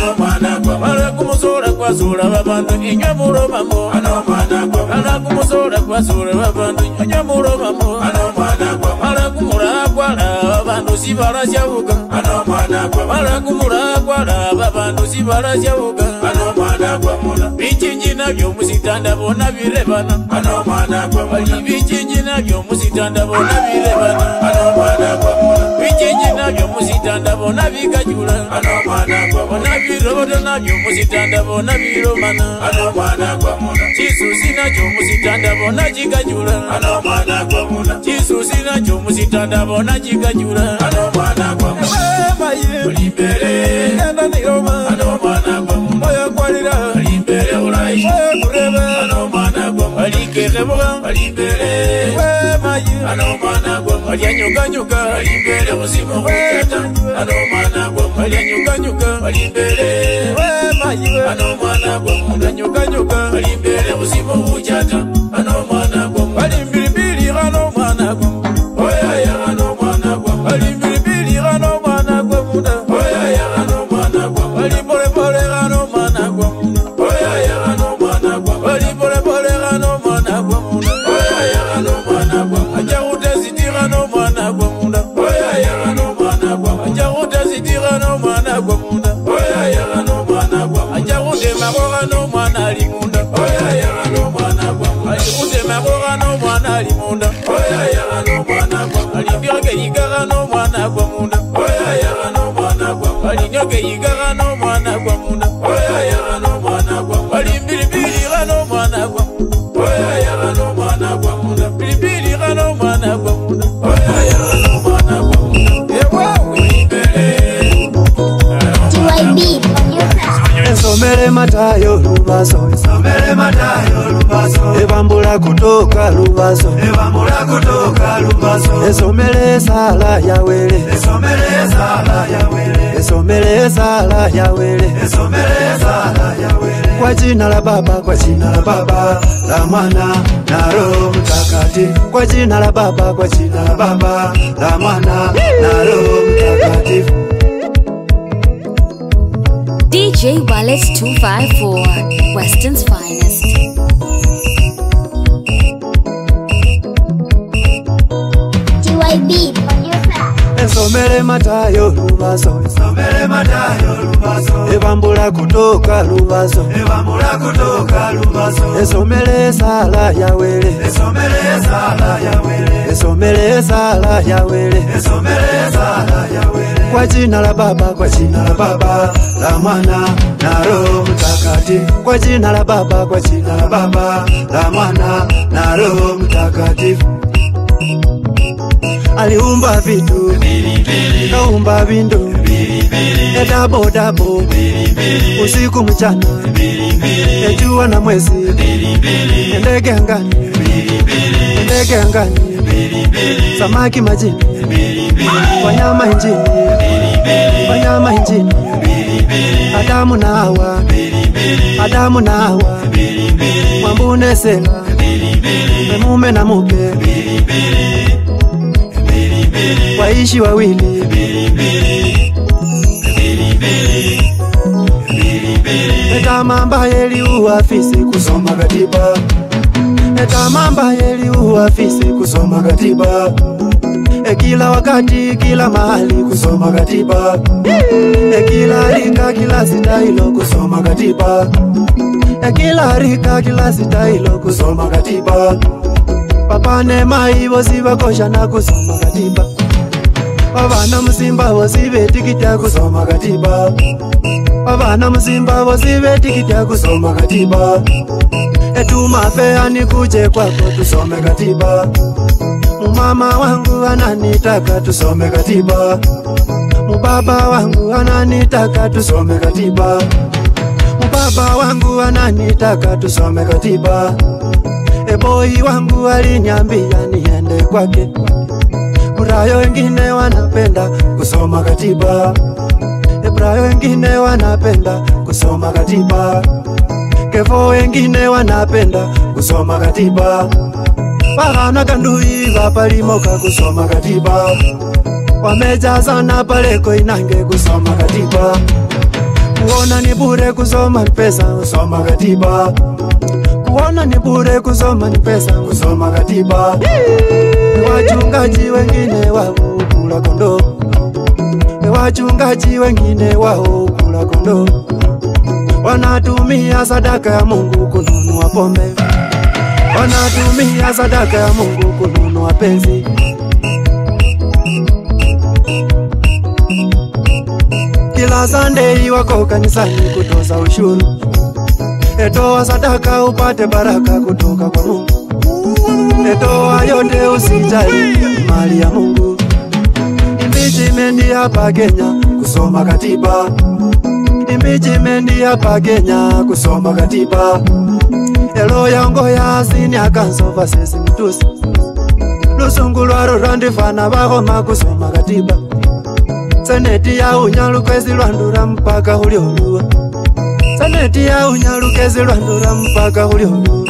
S3: Mara kumusora kwa sura Babandu inywa muromamo Mara kumusora kwa sura Babandu inywa muromamo Mara kumura kwa la Babandu bantu sibarasyabuka ano mwana gwa mala kumulagwa laba bantu sibarasyabuka ano mwana gwa muna bichinji nabyo musitanda bona birebana ano mwana gwa muna bichinji nabyo musitanda bona birebana ano mwana gwa muna bichinji nabyo musitanda bona bikajula ano mwana gwa muna birobodo nabyo musitanda bona biromana ano mwana gwa muna chisusi nabyo musitanda bona jikajula ano mwana gwa muna chisusi nabyo musitanda bona jikajula ano mwana gwa muna maye ulibere enda nioma ano mwana gwa muna moyo kwalira ulibere ulai moyo kurebe ano mwana gwa muna alikelebuga ulibere we maye ano mwana gwa muna alianyuka nyuka ulibere usimu kutata ano mwana gwa muna alianyuka nyuka ulibere we maye ano mwana gwa muna nyuka nyuka ulibere usimu kutata ano mwana gwa muna alimbili ano mwana gwa muna oya ya ano mwana gwa muna alimbili ano mwana gwa muna oya ya ano mwana gwa muna alipole pole ano mwana gwa muna oya ya ano mwana gwa muna alipole pole ano mwana gwa muna oya ya ano mwana gwa muna aja utazitira ano mwana gwa muna oya ya ano mwana gwa muna aja utazitira ano mwana gwa muna oya ya ano mwana gwa muna aja utema kwa ano mwana alimunda oya ya ano mwana gwa muna aja utema kwa ano mwana alimunda oya ya ano mwana gwa muna alibyoke yigara ano mwana gwa muna oya ya ano mwana gwa muna alinyoke yigara ano mwana gwa muna oya ya ano mwana gwa muna alimbilibili ano mwana gwa muna oya ya ano mwana gwa muna bilibili ano mwana gwa muna oya ya ano mwana gwa muna ewa ulibele
S8: TYB
S9: Esomere matayo lubaso, esomere matayo lubaso, ebambula kutoka lubaso, ebambula kutoka lubaso, esomere sala ya wele, esomere sala ya wele, esomere sala ya wele, esomere sala ya wele, kwa jina la Baba, kwa jina la Baba, la Mwana na Roho Mtakatifu, kwa jina la Baba, kwa jina la Baba, la Mwana na Roho Mtakatifu.
S4: DJ Wallet 254, Weston's finest.
S8: TYB on your back.
S9: Esomere matayo lubaso, esomere matayo lubaso, ebambula kutoka lubaso, ebambula kutoka lubaso, esomere sala ya wele, esomere sala ya wele, esomere sala ya wele, esomere sala ya wele, kwa jina la Baba, kwa jina la Baba, la Mwana na Roho Mtakatifu, kwa jina la Baba, kwa jina la Baba, la Mwana na Roho Mtakatifu. Aliumba vitu kaumba vindu edabo dabo usiku mchana ejua na mwezi ndege angani samaki majini wanyama injini Adamu na Hawa mwambune sela mume na muke waishi wawili etamamba yeli uafisi kusoma katiba, etamamba yeli uafisi kusoma katiba, kila wakati kila mahali kusoma katiba, kila rika kila sitailo kusoma katiba, kila rika kila sitailo kusoma katiba. Papa nema ivo sivakosha na kusoma katiba, Pavana musimba vosi vetikita kusoma katiba, Pavana musimba vosi vetikita kusoma katiba, etuma feani kuje kwako tusome katiba, mumama wangu ananitaka tusome katiba, mubaba wangu ananitaka tusome katiba, mubaba wangu ananitaka tusome katiba, eboi wangu aliniambia niende kwake, Brayo wengine wanapenda kusoma katiba, Brayo wengine wanapenda kusoma katiba, Kevo wengine wanapenda kusoma katiba, Pagana Kandui wapalimoka kusoma katiba, wamejazana pale Koinange kusoma katiba, kuona ni bure kusoma ni pesa kusoma katiba, kuona ni bure kusoma ni pesa kusoma katiba, wachungaji wengine wakula kondo wachungaji wengine wao kula kondoo, wanatumia sadaka ya Mungu kununua pombe, wanatumia sadaka ya Mungu kununua penzi. Kila Sunday wako kanisani kutoza ushuru, etoa sadaka upate baraka kutoka kwa Mungu. Etoa yote usijali mali ya Mungu. Impeachment hapa Kenya kusoma katiba, impeachment hapa Kenya kusoma katiba. Elo yango ya senior council versus mtusi, lusungulwaro rwandifana bakoma kusoma katiba. Seneti ya unyalukezi lwandura mpaka uliolua, seneti ya unyalukezi lwandura mpaka uliolua.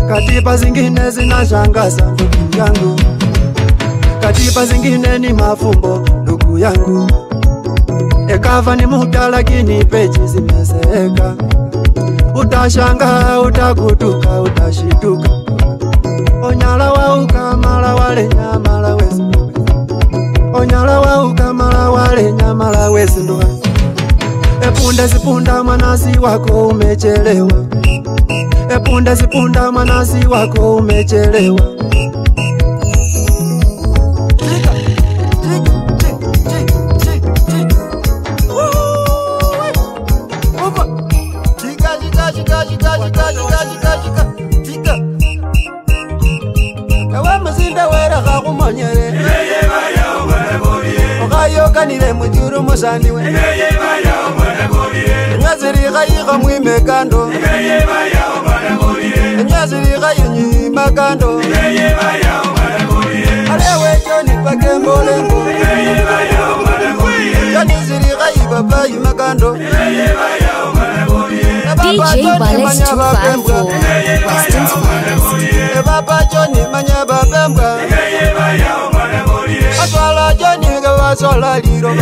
S9: Katiba zingine zinashangaza ndugu yangu, katiba zingine ni mafumbo ndugu yangu. Ekava ni muda lakini peji zimezeeka, utashanga, utakutuka, utashituka. Onyala wa ukamala wale nyamala wezi, onyala wa ukamala wale nyamala wezi nduga. Epunde sipunda manasi wako umechelewa, epunde sipunda manasi wako umechelewa. Kanile mujuru musani we nyaziri gayiga mwime kando, nyaziri gayinyi makando, alewe joni pake mbolengo, joni ziri gayiba bayi makando.
S4: DJ Wallace 254, Weston's finest.
S9: Baba Johnny manyaba bemba, atwala Johnny gawa sola liro,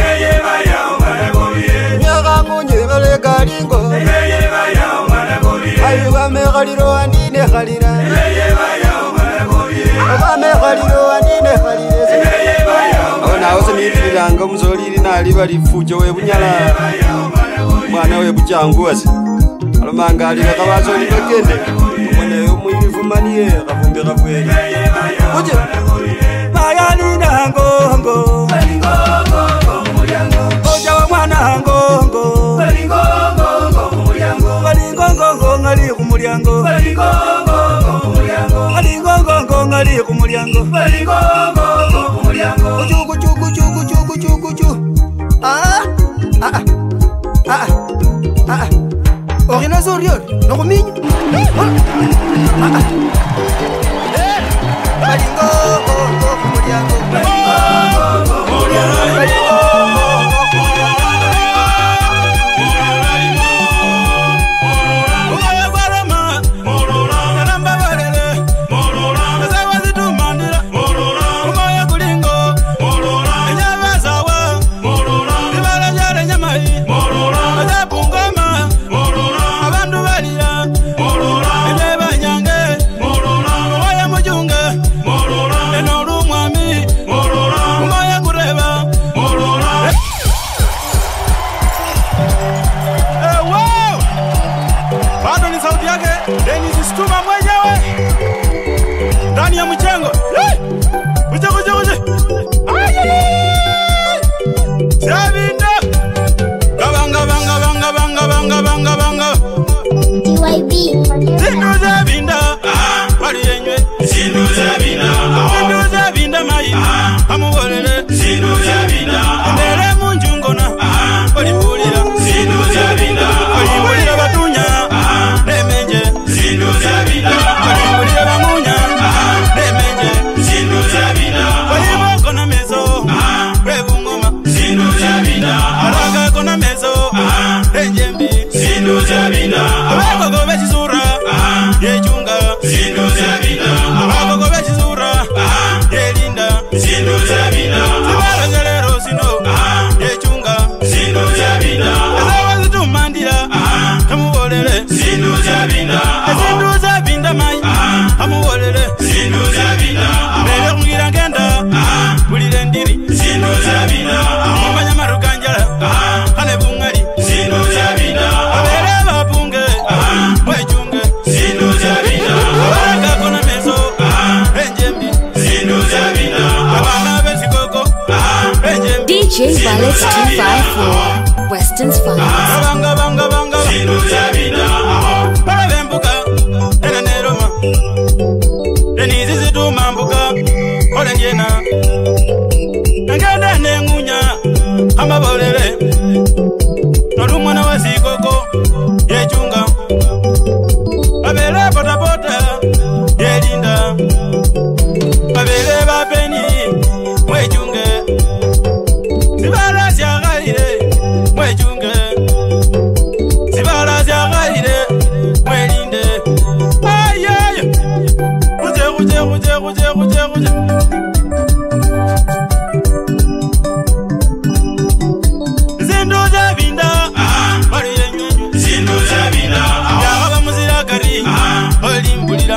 S9: nyaga munye gale galingo, ayuba me galiro andine galira, aba me galiro andine galira. Ona ose nitiranga muzoliri nali bali fujo we bunyala, mwana we bujangu ase alomanga kabazo ni bakende umone umuyivumaniye kavumbi kavweli uje bayani nangongo oja wa mwana ngongo balingongo ngali kumulyango balingongo ngali kumulyango chugu chugu chugu chugu chugu chugu Orinozorio, no cominho. Balingo, Zino Zabina, Mama Maruka.
S4: DJ Wallet 254, Western's finest.
S6: Mwana wa sikoko yechunga babele potapota yelinda babele bapeni mwechunge sibala syagaire mwechunge sibala syagaire mwelinde ayaya kuje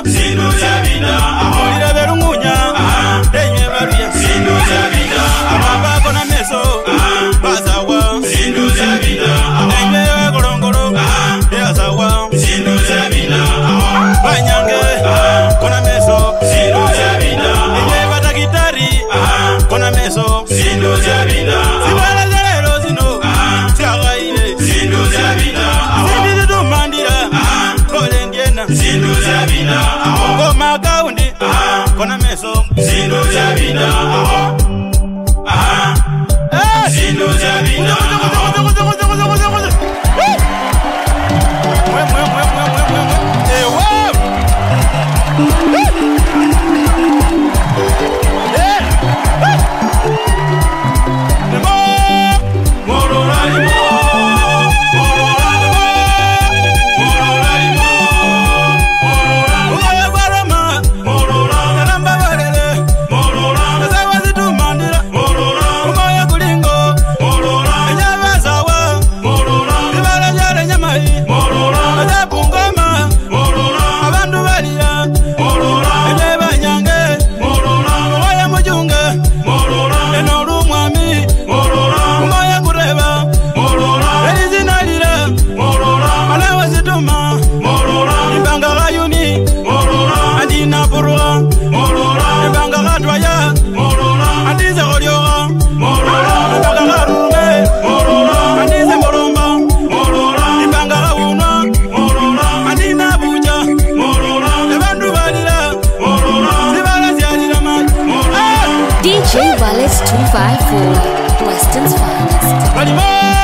S6: Sino Zabina, Olira Berungunya, Denye Maria, Sino Zabina, Ababa Konameso, Bazawa, Sino Zabina, Denye Gorongoro, Yazawa, Sino Zabina, Banyange, Konameso, Sino Zabina, Denye Batagitari, Konameso, Sino Zabina, Sibala Zero Zino, Siagaire, Sino Zabina, Sino Mandira, Kolendiena, Sino Zabina, Goma Kaundi, Konameso, Sino Zabina, Sino Zabina,
S4: DJ Wallet 254, Western's finest.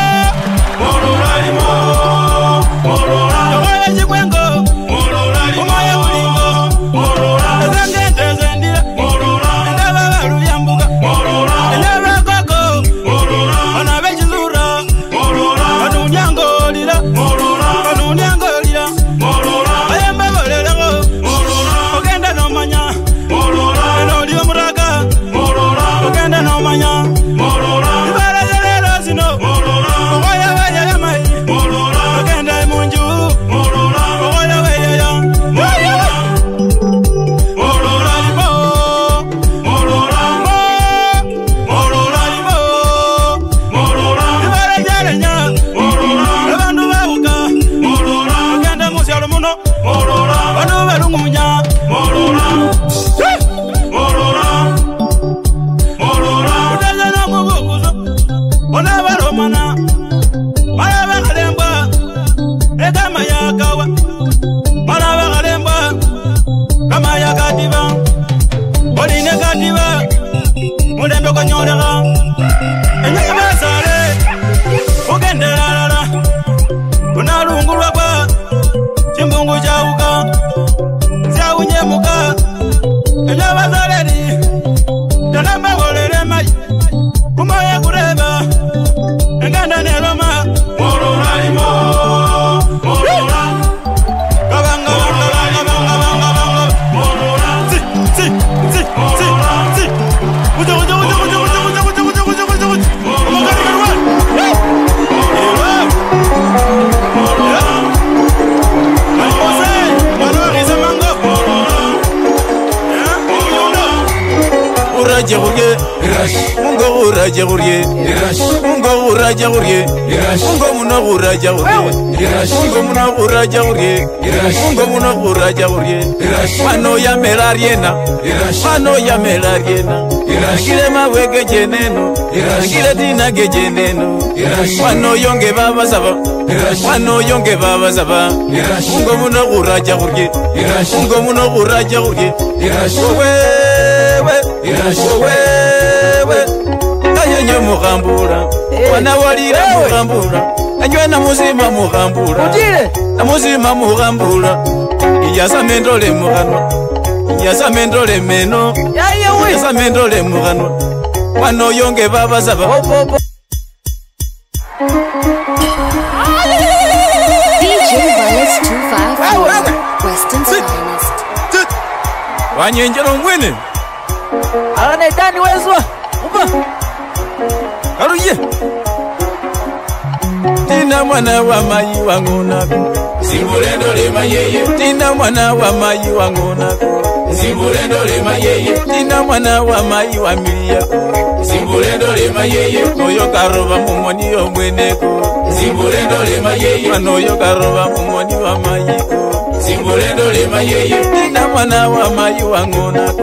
S3: mungo uraje gurye mungo uraje gurye mungo muno uraje gurye mungo muno uraje gurye mungo muno uraje gurye mano ya melariena mano ya melariena ngile mawege jeneno ngile dina gejeneno mano yonge baba saba mano yonge baba saba mungo muno uraje gurye mungo muno uraje gurye wewe ayenye mugambura wana walira mugambura anywe na muzima mugambura na muzima mugambura iyasa mendole muganwa iyasa mendole meno iyasa mendole muganwa wano yonge baba saba
S4: DJ Wallace 254 Western's finest.
S3: wanyenjero mwene
S10: Alane dani wezwa upa
S3: karuye tina mwana wa mayi wangona Zimburendo le mayeye tina mwana wa mayi wangona Zimburendo le mayeye tina mwana wa mayi wa milia Zimburendo le mayeye noyo karoba mumoni omweneko Zimburendo le mayeye noyo karoba mumoni wa mayi Zimburendo le mayeye tina mwana wa mayi wangona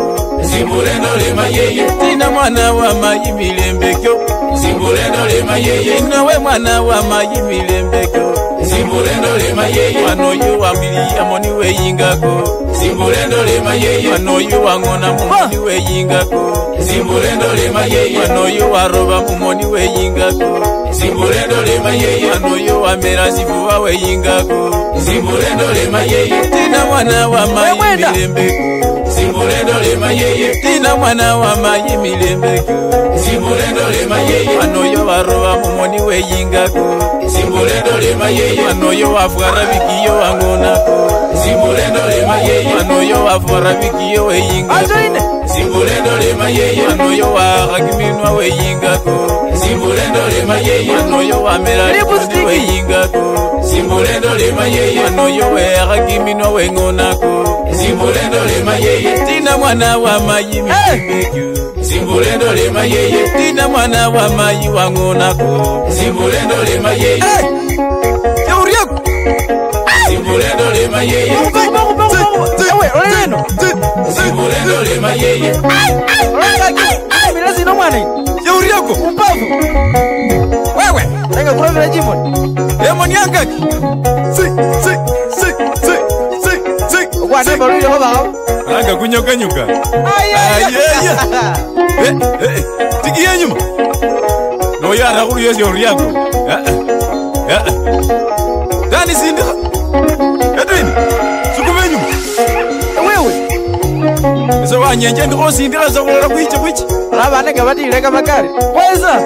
S3: Zimburendo le mayeye tina mwana wa mayi milembekyo Zimburendo le mayeye nowe mwana wa mayi milembekyo Zimburendo le mayeye wanoyo wa milia moni we yingako Zimburendo le mayeye wanoyo wangona mumoni we yingako Zimburendo le mayeye wanoyo waroba mumoni we yingako Zimburendo le mayeye wanoyo wa merazivu we yingako Zimburendo le mayeye tina mwana wa mayi milembekyo Zimburendo le mayeye tina mwana wa mayi milembekyo Zimburendo le mayeye wanoyo waroba mumoni we yingako Zimburendo le mayeye wanoyo wafwara bikiyo wangonako Zimburendo le mayeye wanoyo wafwara bikiyo we yingako Zimburendo le mayeye wanoyo wakakiminwa we yingako Zimburendo le mayeye wanoyo wamera we yingako Zimburendo le mayeye wanoyo wakakiminwa we ngonako Zimburendo le mayeye tina mwana wa mayi milembekyo Zimburendo le mayeye tina mwana wa mayi wangonako Zimburendo le mayeye Yauriako Zimburendo le mayeye Ewe oleno Zimburendo le mayeye Mirazi no mwana Yauriako umpavu Wewe Tenga kura vila jimon Emoni yankaki Wane baruri ho bao Anga kunyoka nyuka Ayaya Tikiye nyuma No yara kuru yesi oriako Dani sindika Edwin Sukume nyuma Wewe Mese wanyenje ndiko sindika Zakulora kuiche Raba nega badireka makari Weza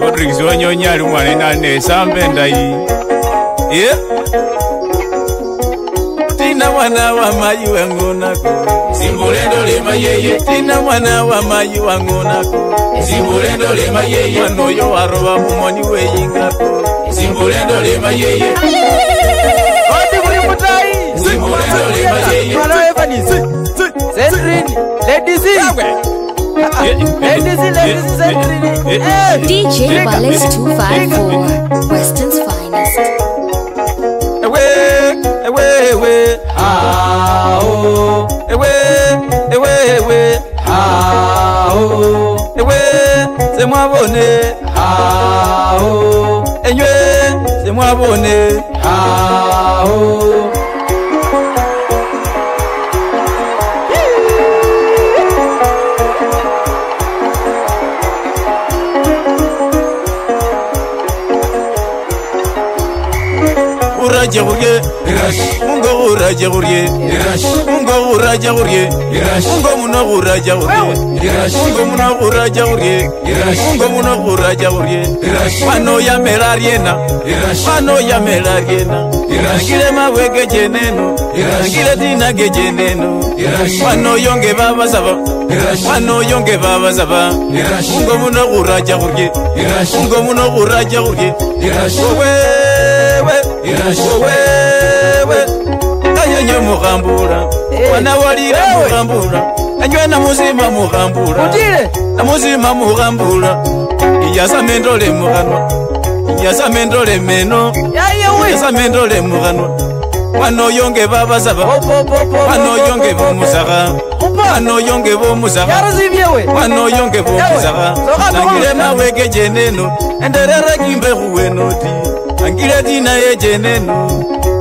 S3: Rodriguez wanyonyari mwane nane Sambe ndai Yeah Tina mwana wa mayi wangonako Zimburendo le mayeye tina mwana wa mayi wangonako Zimburendo le mayeye wanoyo waroba mumoni we yingako Zimburendo le mayeye Odi buri mutai Zimburendo le mayeye Mano Evani Zendrini Ladies
S4: DJ Wallace 254 Western's finest.
S3: Ewe Ao Ewe Ao Ewe Semwabone Ao Enywe Semwabone Ao Uraje gurye mungo uraje gurye mungo uraje gurye mungo muno uraje gurye mungo muno uraje gurye mungo muno uraje gurye mano ya melariena mano ya melariena ngile mawege jeneno ngile dina gejeneno mano yonge baba saba mano yonge baba saba mungo muno uraje gurye mungo muno uraje gurye wewe ayenye mugambura Wana walira mughambura Enjwe na muzima mughambura Na muzima mughambura Iyasa mendole mughanwa Iyasa mendole meno Iyasa mendole mughanwa Wano yonge baba saba Wano yonge bomusaka Wano yonge bomusaka Wano yonge bomusaka Nangile mawege jeneno Enderere kimbe huwenoti Nangile tina ye jeneno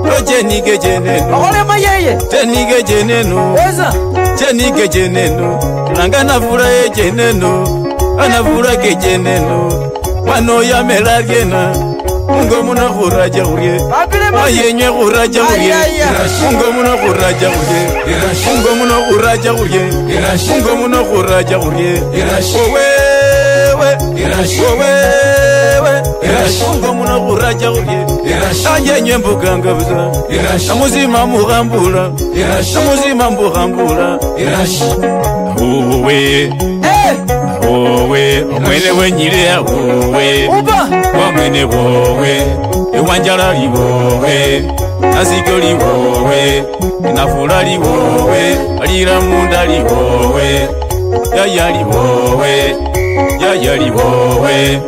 S3: Loje nige jeneno Tenige jeneno Tenige jeneno Nanga navura ye jeneno Anavura ke jeneno Wano ya melagena Mungo muna khuraja uye Ayenye khuraja uye Mungo muna khuraja uye Mungo muna khuraja uye Mungo muna khuraja uye Owewe Owewe Mungo muna khuraja uye Ayenye mbuganga buza Namuzima mughambula Namuzima mbughambula Owe Owe Omwene wenyile owe Omwene wowe Ewanjala li wowe Nasiko li wowe Nafula li wowe Alira munda li wowe Yaya li wowe Yaya li wowe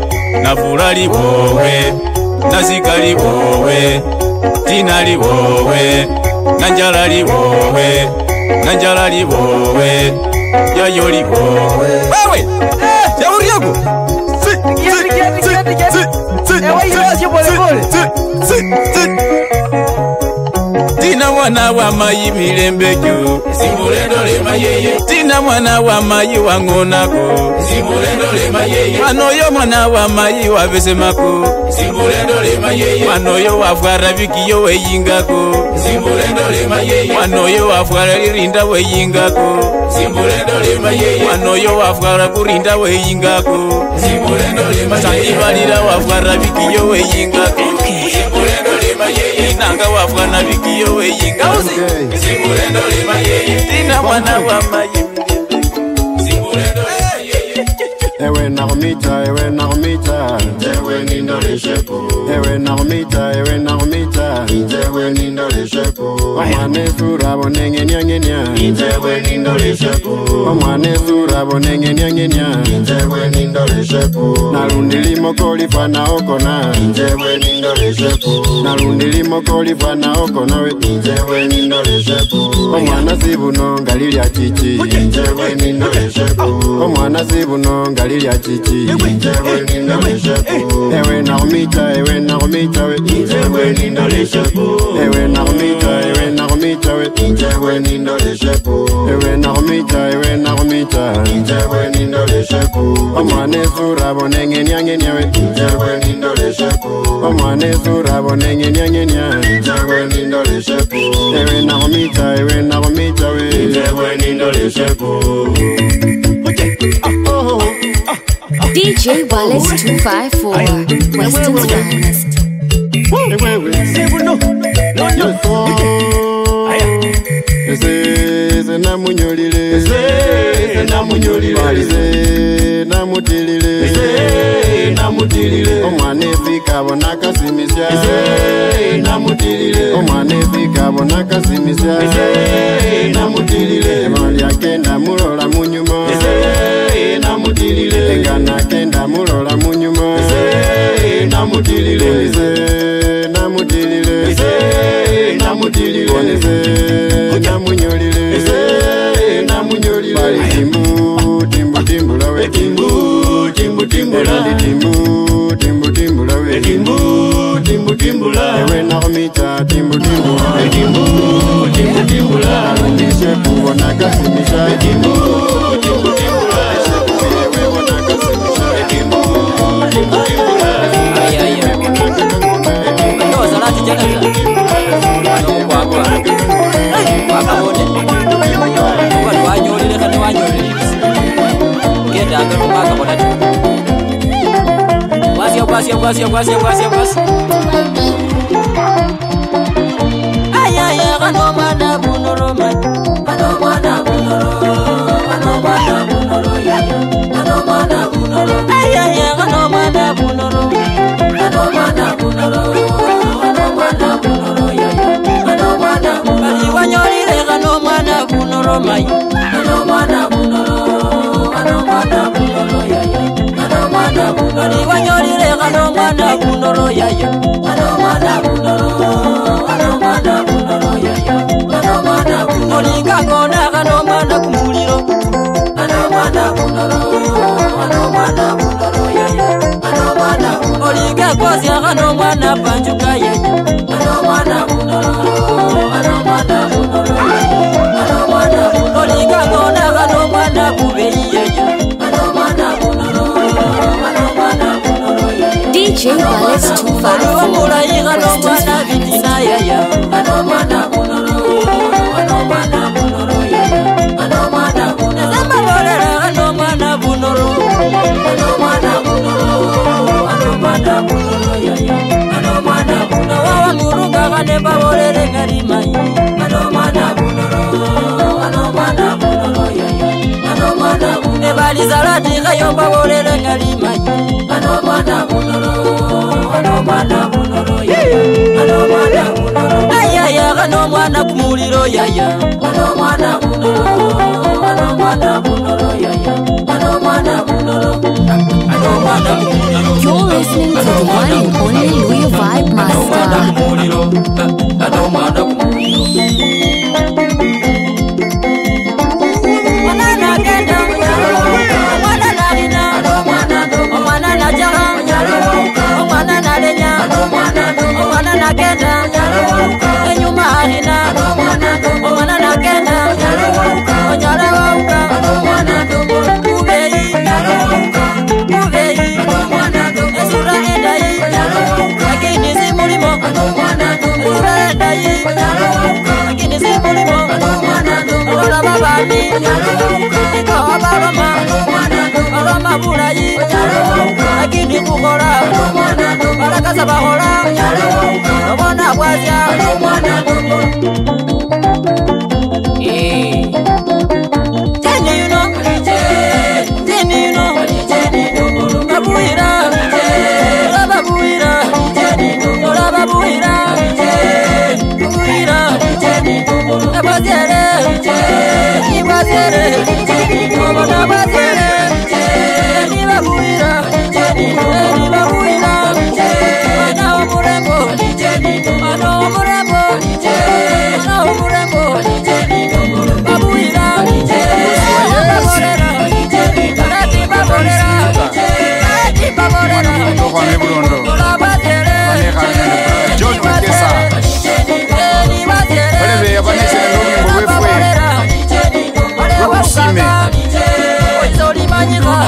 S3: Nafula li wowe Nasika li wowe Tina li wowe Nanjala li wowe Nanjala li wowe Yayo li wowe Wewe Shauri yako Tina mwana wa mayi milembeju Simbulendo le mayeye Tina mwana wa mayi wangonako Simbulendo le mayeye Manoyo mwana wa mayi wabesemako Simbulendo le mayeye Manoyo wafwara vikiyo weyingako Simbulendo le mayeye Manoyo wafwara lirinda weyingako Simbulendo le mayeye Manoyo wafwara kurinda weyingako Simbulendo le mayeye Sandibalira wafwara vikiyo weyingako Simbulendo le mayeye Nanga wafwana vikiyo weyingako Simbulendo le mayeye Tina mwana wa mayi Simbulendo le mayeye
S11: Ewe narumita, ewe narumita Intewe nindole shepu Ewe narumita, ewe narumita Intewe nindole shepu Omwane sura bonenge nyangenya Intewe nindole shepu Omwane sura bonenge nyangenya Intewe nindole shepu Narundili mokoli fana okona Intewe nindole shepu Narundili mokoli fana okona Intewe nindole shepu Omwana sibuno ngalilya chichi Intewe nindole shepu Omwana sibuno ngalilya chichi Intewe nindole shepu Ewe narumita, ewe narumita Intewe nindole shepu Ewe narumita, ewe narumita Intewe nindole shepu Ewe narumita, ewe narumita Intewe nindole shepu Omwane sura bonenge nyangenya Intewe nindole shepu Omwane sura bonenge nyangenya Intewe nindole shepu Ewe narumita, ewe narumita Intewe nindole shepu
S4: DJ Wallace 254, Weston's finest.
S11: Ese namunyolile Ese namunyolile Ese namutilile Ese namutilile Omwane fika bonaka simisya Ese namutilile Omwane fika bonaka simisya Ese namutilile Emali akenda mulola munyuma Ese namutilile Engana kenda mulola munyuma Ese namutilile Ese namutilile Ese namutilile Ese namunyolile Ese namunyolile Bali timbu, timbu, timbu lawe Timbu, timbu, timbu lawe Timbu, timbu, timbu lawe Timbu, timbu, timbu lawe Ewe narumita, timbu, timbu lawe Timbu, timbu, timbu lawe Arundishe kuona kasimisha Timbu, timbu, timbu lawe Ewe wana kasimisha Timbu, timbu, timbu lawe
S10: Ndio salati jana kwa kabone watu wanyolile kana wanyolile ngenda ngalo mpaka kwa tatu kwasi aya kana mwana bunoro aya kana mwana bunoro wanyolile kana mwana bunoro mai ano mwana bunoro yaya ano mwana bunoro wanyolile ano mwana bunoro yaya ano mwana bunoro yaya ano mwana bunoro linga ngona ano mwana kumuliro ano mwana bunoro yaya ano mwana olinga kozi ano mwana panjuka yaya ano mwana bunoro olinga ngona ano mwana kubeyi yaya ano mwana bunoro yaya
S4: DJ Wallace 254
S10: mulayi ano mwana vitina yaya ano mwana bunoro yaya ano mwana bunoro zamba bolera ano mwana bunoro yaya ano mwana bunoro wawa muruga kane babolere ngari mai ano mwana bunoro yaya ano mwana bunoro ebalizalati kayo babolere ngari mai ano mwana bunoro yaya ano mwana bunoro ayaya ano mwana kumuliro yaya ano mwana bunoro yaya ano mwana bunoro
S4: You're listening to the one and only Louis Vibe Master.
S10: Lakini kukola baraka bahola obona bwazya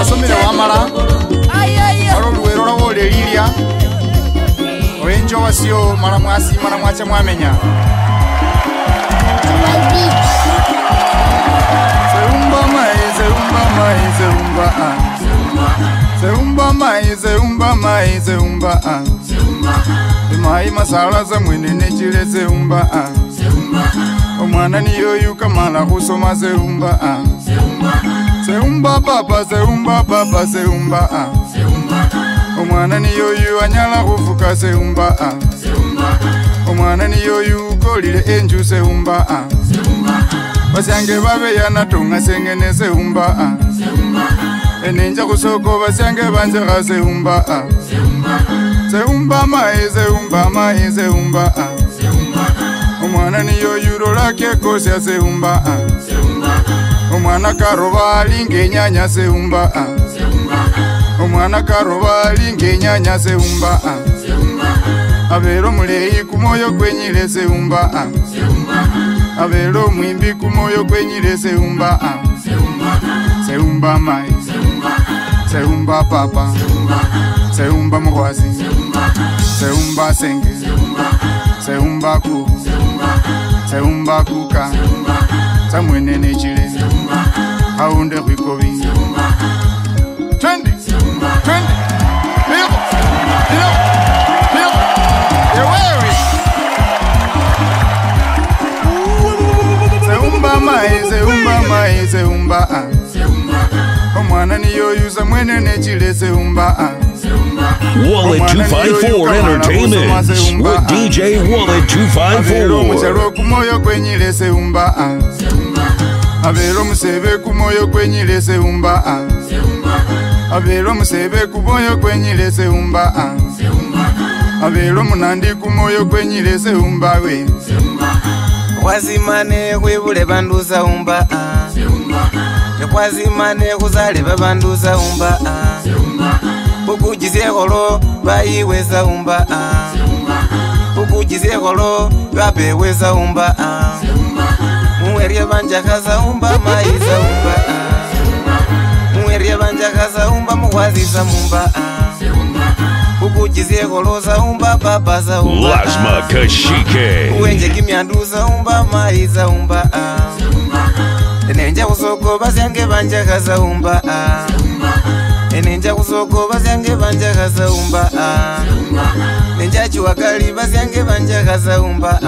S1: asomere wamala ololuwero lwolelilya oyenjo wasio mala mwasi mala mwacha mwamenya seumba mai mai masala za mwenene chile seumba omwana niyoyu kamala kusoma seumba seumba papa seumba omwana niyoyu anyala kufuka seumba omwana niyoyu kolile enju seumba basyange babe yanatunga sengene seumba enenja kusoko basyange banjeka seumba seumba mai omwana niyoyu lolake kosya seumba omwana karoba linge nyanya seumba omwana karoba linge nyanya seumba abero muleyi kumoyo kwenyile seumba abero mwimbi kumoyo kwenyile seumba seumba mai seumba papa seumba muhwazi seumba senge seumba ku seumba kuka samwenene chile haunde kwikobi twende seumba omwana niyoyuza mwenene chile seumba
S5: Wallet 254 Entertainment with DJ Wallet 254.
S1: Muchalo kumoyo kwenyile seumba Abero musebe kumoyo kwenyile seumba Abero musebe kumoyo kwenyile seumba Abero munandi kumoyo kwenyile seumba we
S12: Kwazimane kwibule banduza umba Kwazimane kuzale babanduza umba Ukujize kolo bayiweza umba Ukujize kolo babeweza umba Muwerie banjakaza umba maiza umba Muwerie banjakaza umba muwaziza mumba Ukujize kolo za umba baba za umba
S5: Lasma Kashike
S12: Uwenje kimyanduza umba maiza umba Nenja kusoko bazyange banjakaza umba Nenja kusoko bazyange banjakaza umba Nenja chiwakali bazyange banjakaza umba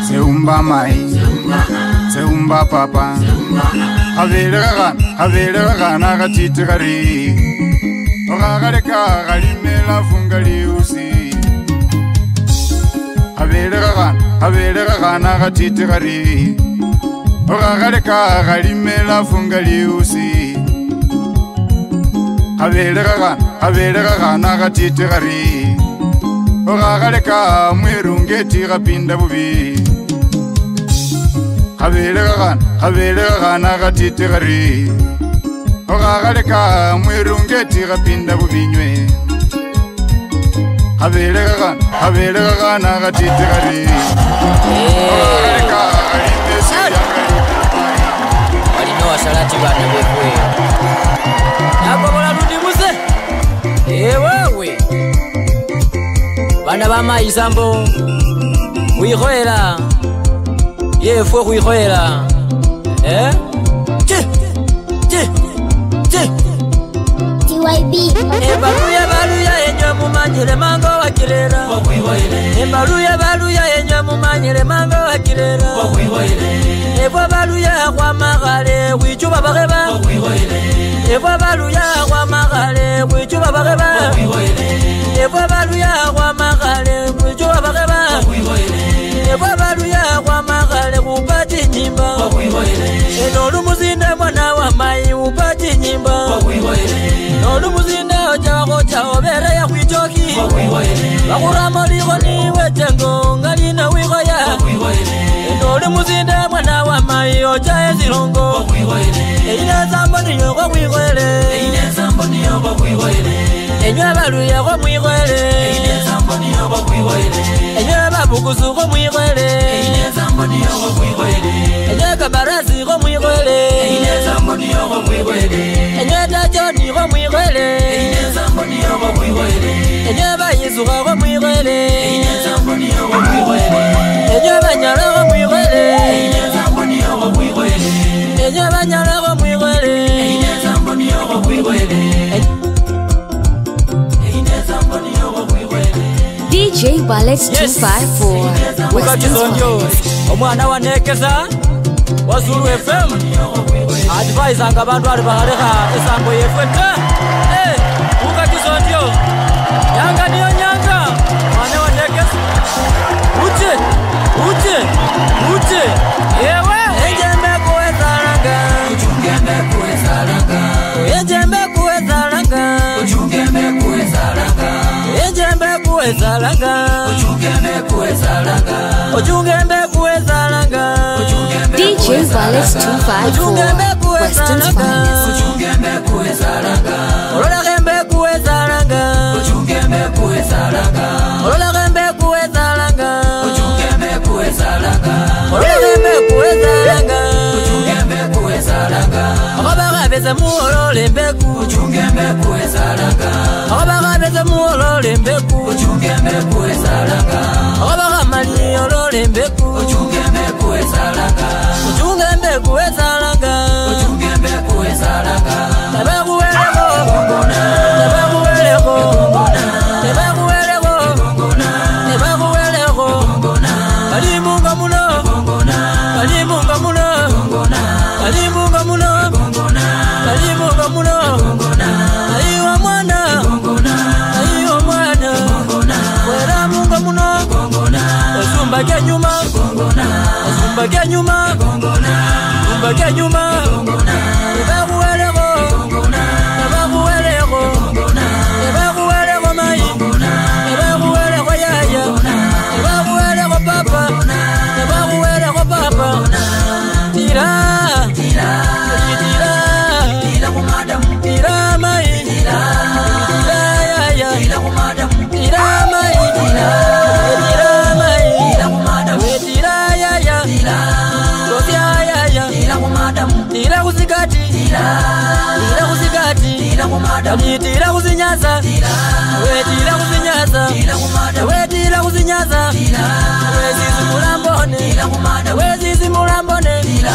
S1: Seumba mai Seumba papa Averega gana gatite gari Ogagareka galimela fungali usi Averega gana gatite gari Ogagareka galimela fungali usi Averega gana gatite gari Ogagareka mwirungeti gapinda bubi Averega gana gatite gari Ogagareka mwirungeti gapinda bubinywe Averega gana gatite gari Ogagareka galimesi yangali
S10: Walinoa salati bana befwe Nakobola lundi muse Ewewe Bana bama izambo Uihoela Yefwe uihoela
S8: TYB
S10: Baluya enyo mumanyire mango wakirera Baluya enyo mumanyire mango wakirera Ebwa baluya kwa magale wichuba bageba Ebwa baluya kwa magale wichuba bageba Ebwa baluya kwa magale wichuba bageba Ebwa baluya kwa magale upati nyimba Enolu muzinde mwana wa mai upati nyimba Enolu muzinde ocha obere ya kwichoki Bakuramo ligo niwe tengo ngalina wigoya Enolu muzinde mwana wa mai ocha ezirongo Eine zambo niyo kwa wigoele Enywe baluya kwa wigoele Enywe babukusu kwa wigoele Enywe kabarazi kwa wigoele Enywe tajoni kwa wigoele Enywe bayizuka kwa wigoele Enywe banyala kwa wigoele Enywe banyala kwa wigoele
S4: DJ Wallets 254 Western Finest.
S10: Omwana wa nekeza Wazulu FM Advise anga bantu ali bagaleka esango yefwete ukakizondio Yanga niyo nyanga Mwana wa nekeza Ute Yewe Ejembe kuwezalanga Ujungembe kuwezalanga Ejembe kuwezalanga Ujungembe kuwezalanga Ejembe kuwezalanga Ujungembe kuwezalanga
S4: DJ Wallets 254 Western Finest.
S10: Ujungembe kuwezalanga Olola gembe kuwezalanga Ujungembe kuwezalanga Olola gembe kuwezalanga Ujungembe kuwezalanga Olola gembe kuwezalanga Ujungembe kuwezalanga Abaga beze muolole mbeku Ujungembe kuwezalanga Abaga beze muolole mbeku Ujungembe kuwezalanga Abaga mali olole mbeku Ujungembe kuwezalanga Ujungembe kuwezalanga Ujungembe kuwezalanga Tabakuweleko Tabakuweleko Tabakuweleko Tabakuweleko Kalimunga muno Kalimunga muno Kalimunga muno Kalimunga muno Ayiwa mwana Ayiwa mwana Wera munga muno Osumba kenyuma Osumba Mbake nyuma Mbake nyuma Ebakuweleko Ebakuweleko Ebakuweleko mai Ebakuweleko yaya Ebakuweleko papa Ebakuweleko papa Tira Tira kumadam Tira mai Tira yaya Tira mai Tira mai Tira kumadam Tira yaya Tira yaya Tira kumadam Tira kusikati Tira kusikati Tira kumadam Tira kusinyaza Tira kusinyaza Tira kusinyaza Zizi mulambone Zizi mulambone Tira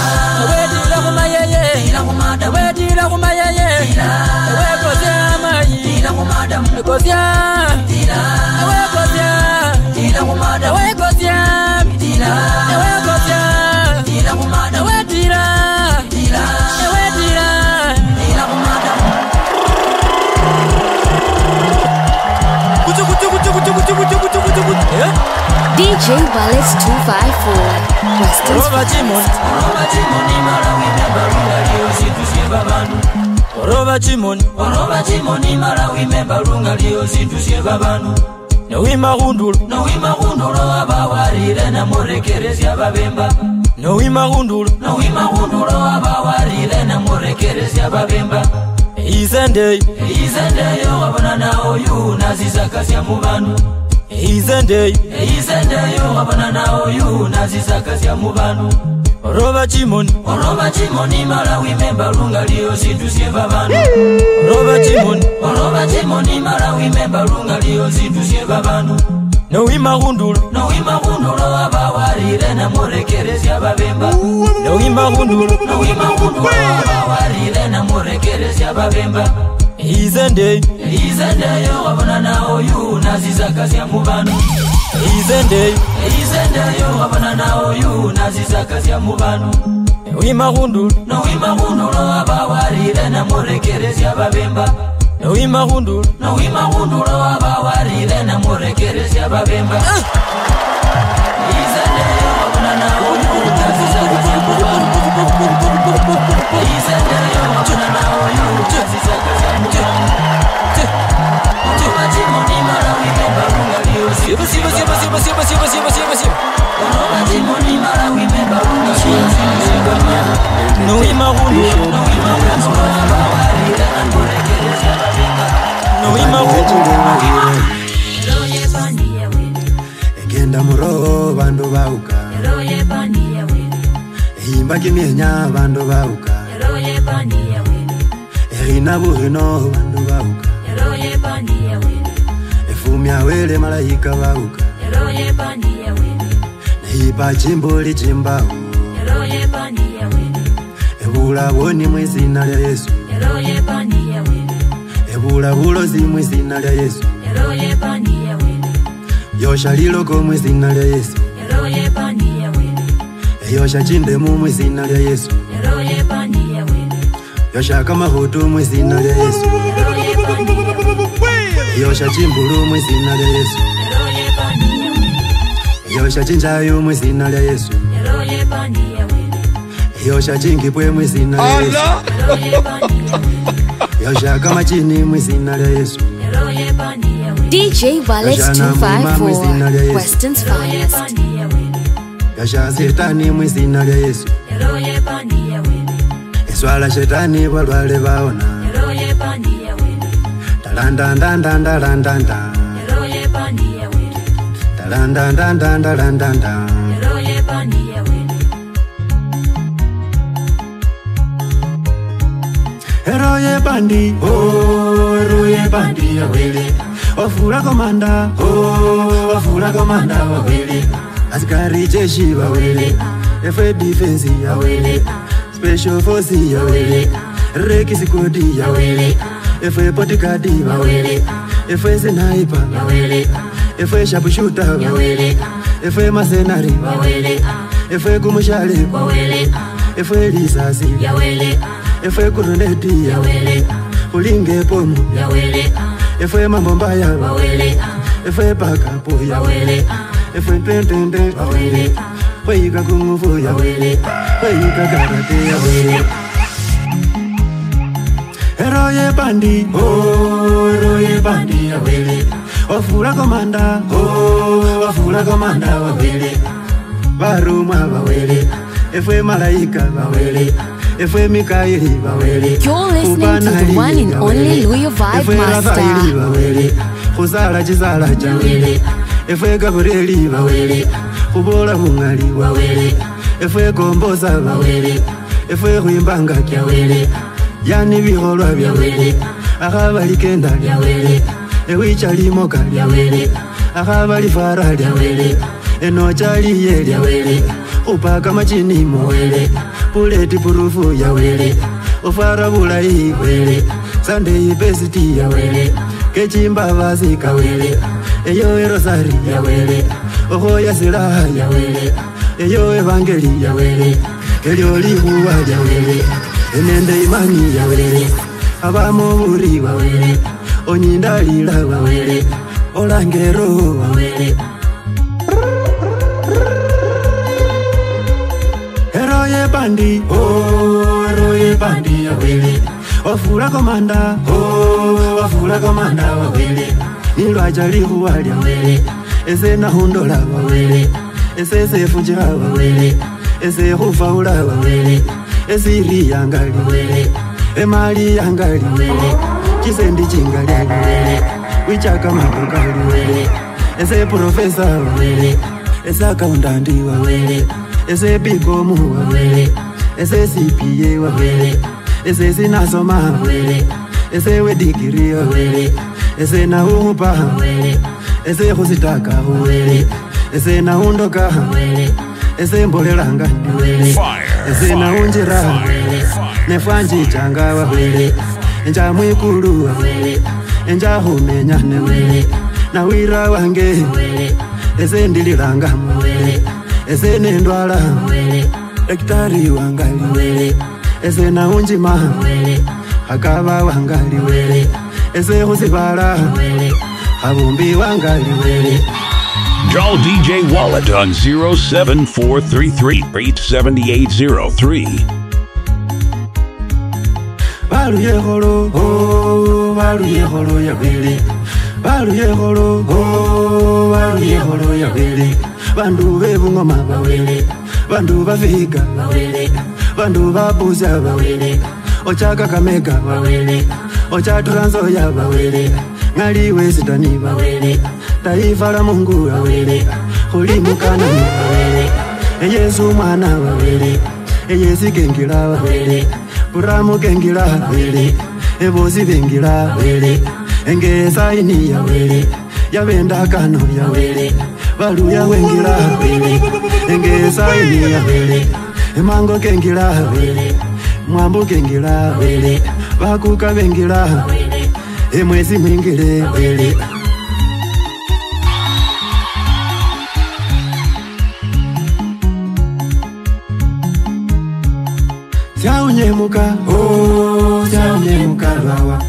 S10: kumayeye Tira kumayeye Kozya mayi Kozya Kozya Kozya
S4: DJ Wallace 254 Western Finest.
S10: Oroba chimoni mara wimemba runga liyo zitusye babanu Nawima hundulo abawarire na murekerezi ababemba Nawima hundulo abawarire na murekerezi ababemba Izende yo wabona na oyu nazizakasya mubanu Izende yo wabona na oyu nazizakasya mubanu Oroba chimoni mara wimemba runga liyo zitusye babanu Oroba chimoni mara wimemba runga liyo zitusye babanu Nawima hundulo abawarire na murekerezi ababemba Nawima hundulo abawarire na murekerezi ababemba Izende yo wabona na oyu nazizakasya mubanu Izende yo wabona na oyu nazizakasya mubanu Nawima hundulo abawarire na murekerezi ababemba Nawima hundulo abawarire na murekerezi ababemba Izende yo wabona na oyu nazizakasya mubanu Izende yo wabona na oyu nazizakasya mubanu Oroba chimoni mara wimemba runga liyo zitusye Oroba chimoni mara wimemba runga liyo zitusye babanu Nawima hundulo abawarire na murekerezi ababemba Nawima hundulo
S9: Egenda muro bandu bauka Ehimba kimyenya bandu bauka Ehina buhino bandu bauka Efumya wele malaika bauka Nehipa chimbuli chimbao Ebula boni mwizina lya Yesu Ebula bulozi mwizina lya Yesu Yosha liloko mwizina lya Yesu Yosha chindemu mwizina lya Yesu Yosha kamahutu mwizina lya Yesu Yosha chimbulu mwizina lya Yesu Yosha chinjayu mwizina lya Yesu Yosha chingipwe mwizina lya Yesu Yosha kama chini mwizina lya Yesu
S4: DJ Wallace 254 Western's Finest.
S9: Yosha shetani mwizina lya Yesu Eswala shetani balwale baona Talandandandandandanda Talandandandandanda Eroye bandi, oh, eroye bandi ya wele Wafula komanda, oh, wafula komanda wa wele Askari jeshi wa wele Efe defense ya wele Special force ya wele Reki sikodi ya wele Efe potikadi wa wele Efe sniper ya wele Efe sharpshooter wa wele Efe mercenary wa wele Efe kumushale wa wele Efe risasi ya wele Efe kuruneti ya wele Ulinge pomu ya wele Efe mambo mbaya wa wele Efe bakapo ya wele Efe tentende wa wele Weyika kungufu ya wele Weyika karate ya wele Eroye bandi Oh eroye bandi ya wele Wafula komanda Oh wafula komanda wa wele Baruma wa wele Efwe malaika wa wele Efwe Mikaeli wa wele
S4: You're listening to the one and only Luyo Vibe Master.
S9: Khusala chisala cha wele Efwe Gabrieli wa wele Kubola bungali wa wele Efwe komboza wa wele Efwe khuimbanga kya wele Yani bikholwa bya wele Akhabali kenda lya wele Ewicha limoka lya wele Akhabali fara lya wele Enocha liye lya wele Upaka machini mo wele Puleti purufu ya wele Ufara bulayi wele Sunday best ya wele Kechimba bazika wele Eyo erosari ya wele Oho ya silaha ya wele Eyo evangeli ya wele Elyo lihuwa ya wele Enende imani ya wele Abamo buri wa wele Onyindalila wa wele Olangero wa wele Eroye bandi Oh eroye bandi ya wele Wafula komanda Oh wafula komanda wa wele Nilwacha lihuwa lya wele Ese nahundola wa wele Ese sefunjira wa wele Ese hufaula wa wele Ese iri yangali wele Emali yangali wele Chisendi chingali wele Wichaka matukali wele Ese profesa wa wele Ese accountanti wa wele Ese bikomu wa wele Ese CPA wa wele Ese sinasoma wa wele Ese wedigiri wa wele Ese nahupa wa wele Ese khusitaka wa wele Ese nahundoka wa wele Ese mbolelanga ndi wele Ese nahunjira wa wele Nefanji changa wa wele Enja mwikulu wa wele Enja humenya ne wele Na wira wange wele Ese ndililanga wa wele Ese nendwala wele Daktari wangali wele Ese nahunjima wele Hakaba wangali wele Ese husibala wele Habumbi wangali wele
S5: Call DJ Wallet on 07433-87803.
S9: Balu yeholo, oh, balu yeholo ya wele Balu yeholo, oh, balu yeholo ya wele Bandu bebungoma bawele Bandu bafika bawele Bandu babuza bawele Ochaka kameka bawele Ocha Transoya bawele Ngaliwe sitani bawele Taifa la Mungu bawele Hulimu kanani bawele Yesu mwana bawele Yesu gengila bawele Buramu gengila bawele Ebozi bengila bawele Enge saini ya wele Yabenda kano ya wele Balu ya wengila bawele Enge saini ya wele Mango gengila bawele Mwambu gengila bawele Bakuka bengila bawele Emwezi mwingile bawele Syaunyemuka, oh, syaunyemuka rawa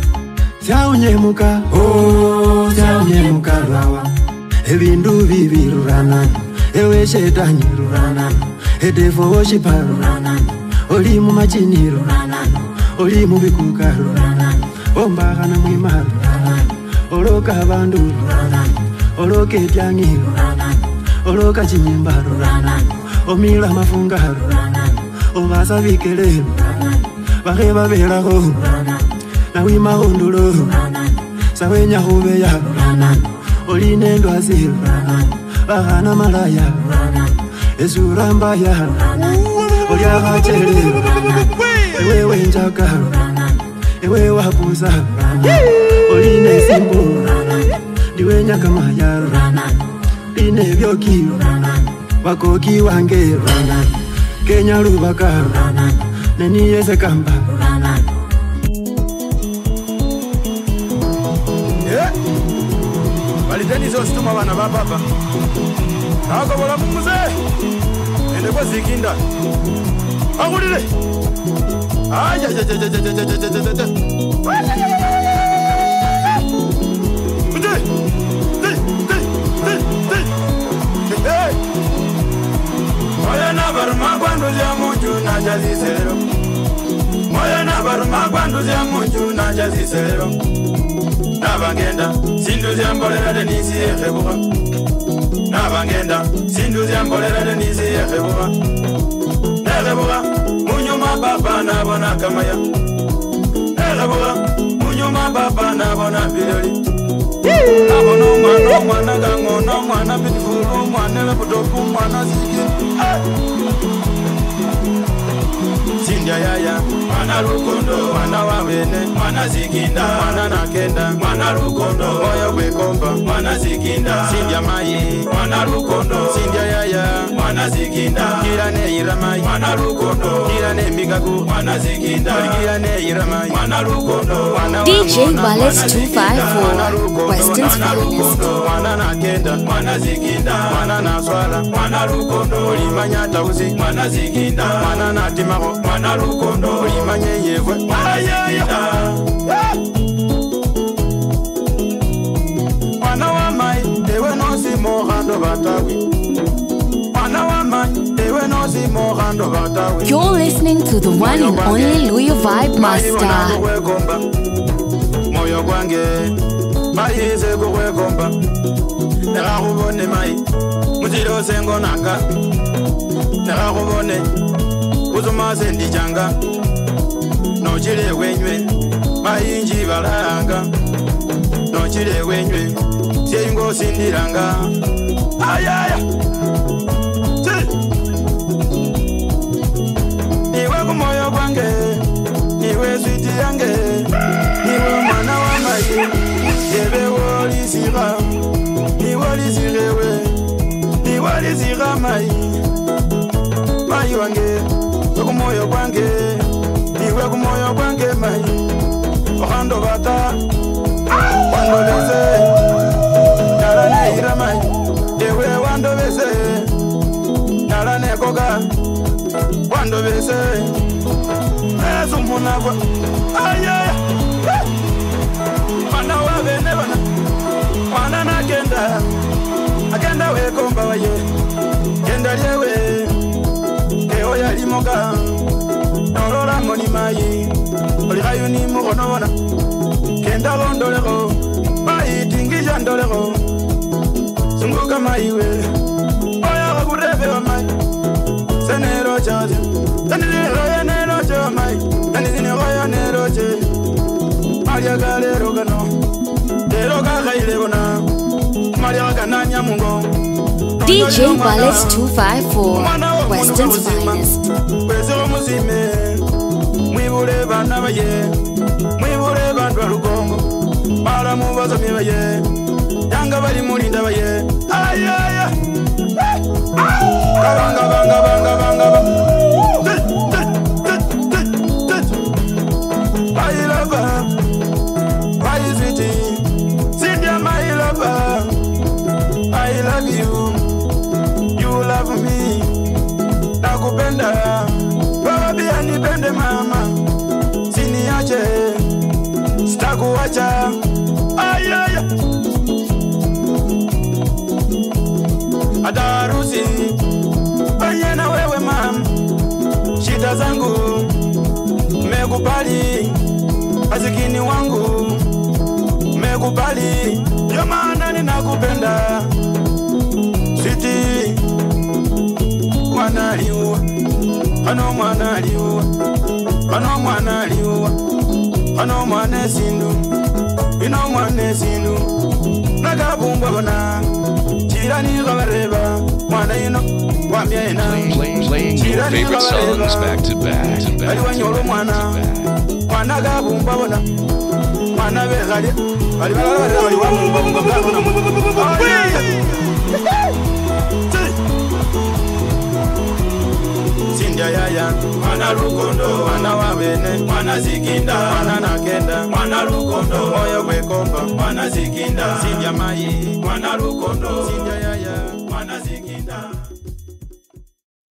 S9: Syaunyemuka, oh, syaunyemuka rawa Ebindu bibirurana, ewe shetani rurana Edefo woshipa rurana, olimu machini rurana Olimu bikuka rurana, ombakana mwima rurana Oloka bandu rurana, oloka etyangi rurana Oloka chinyimba rurana, omila mafunga rurana Obasa bikele Baheba belago Nawima hondulo Sawenya hubeya Oline ndwazil Bahana malaya Esurambaya Olia hachele Ewe wenjaka Ewe wapuza Oline simbo Diwe nyakamaya Line vyoki Wakoki wange Kenya lubaka Neni yese kamba
S6: Waliteni zo situma wana baba Ako bola mumuze Ende kwa zikinda Agulile Aya
S1: najaziselero moyo nabaruma kwanduzya munju najaziselero nabangenda sinduzya mbolera denisi ekebuka nabangenda sinduzya mbolera denisi ekebuka ekebuka munyuma baba nabona kamaya ekebuka munyuma baba nabona biroli nabona umwana gangono umwana beautiful umwana lebutopu umwana zigi Sindia yaya, mwana rukondo, mwana wawene, mwana zikinda, mwana nakenda, mwana rukondo, moyo kwekomba, mwana zikinda, Sindia mayi, mwana rukondo, Sindia yaya, mwana zikinda, kirane iramai, mwana rukondo, kirane migagu, mwana zikinda, kirane iramai, mwana rukondo,
S4: DJ Wallace 254, Western's finest.
S1: mwana nakenda, mwana zikinda, mwana naswala, mwana rukondo, limanya tausi, mwana zikinda, mwana natimako, mwana rukondo, limanye yevwe, mwana zikinda. Mwana wa mai, ewe nosi mohando batawi. Mwana wa mai, ewe nosi mohando batawi.
S4: You're listening to the one and only Louis Vibe Master.
S1: Moyo kwange, mai ze kukwekomba. Nera kubone mai, mutilo sengo nanga. Nera kubone, uzuma sendi janga. Nochile wenywe, mai inji balanga. Nochile wenywe, siengo sindiranga. Ayaya, niwe kumoyo kwange, niwe switi yange, niwe mwana wa mai, yebe woli sira, niwe li sirewe, niwe li sira mai, mai wange, kumoyo kwange, niwe kumoyo kwange mai, okando bata, wando bese, nalane iramai, ewe wando bese, nalane koga, wando bese, munagwa ayaya mwana wa bene bana mwana nakenda akenda wekomba waye kenda lyewe eo yalimoga nolola moni mayi olikayo ni mukono bona kenda londoleko bayitingisha ndoleko sunguka mayiwe oya kurebe wa mayi senero chaje senero yenero chaje mayi Anizine roya neroche Maria galero gano Dero gaile bona Maria gananya mungo
S4: DJ Wallace 254 Western's finest
S1: Kwezero muzime Mwibure bana baye Mwibure bandwa rugongo Mara mubazo mibaye Yanga bali mulinda baye Ayaya Banga banga banga banga banga I love her, my sweetie, Cynthia, my lover. I love you, you love me. Nakupenda, baby anipende mama, siniache, sitakuacha. Ayaya, adarusi, fanya na wewe mama, shida zangu mekubali. Azikini wangu mekubali, ndio maana ninakupenda sweetie. Mwana aliua, ano mwana aliua, ano mwana aliua, ano mwana sindu, ino mwana sindu. Nagabumba bona, jirani kabareba, mwana ino wambia ina.
S13: Playing your favorite songs back to back to back.
S1: Aliwanyolo mwana. Mwana gabumba bona mwana begalia bali bali wamumba mumba gabona Sindia yaya mwana rukondo mwana wabene mwana zikinda mwana nakenda mwana rukondo moyo kwekomba mwana zikinda Sindia mayi mwana rukondo Sindia yaya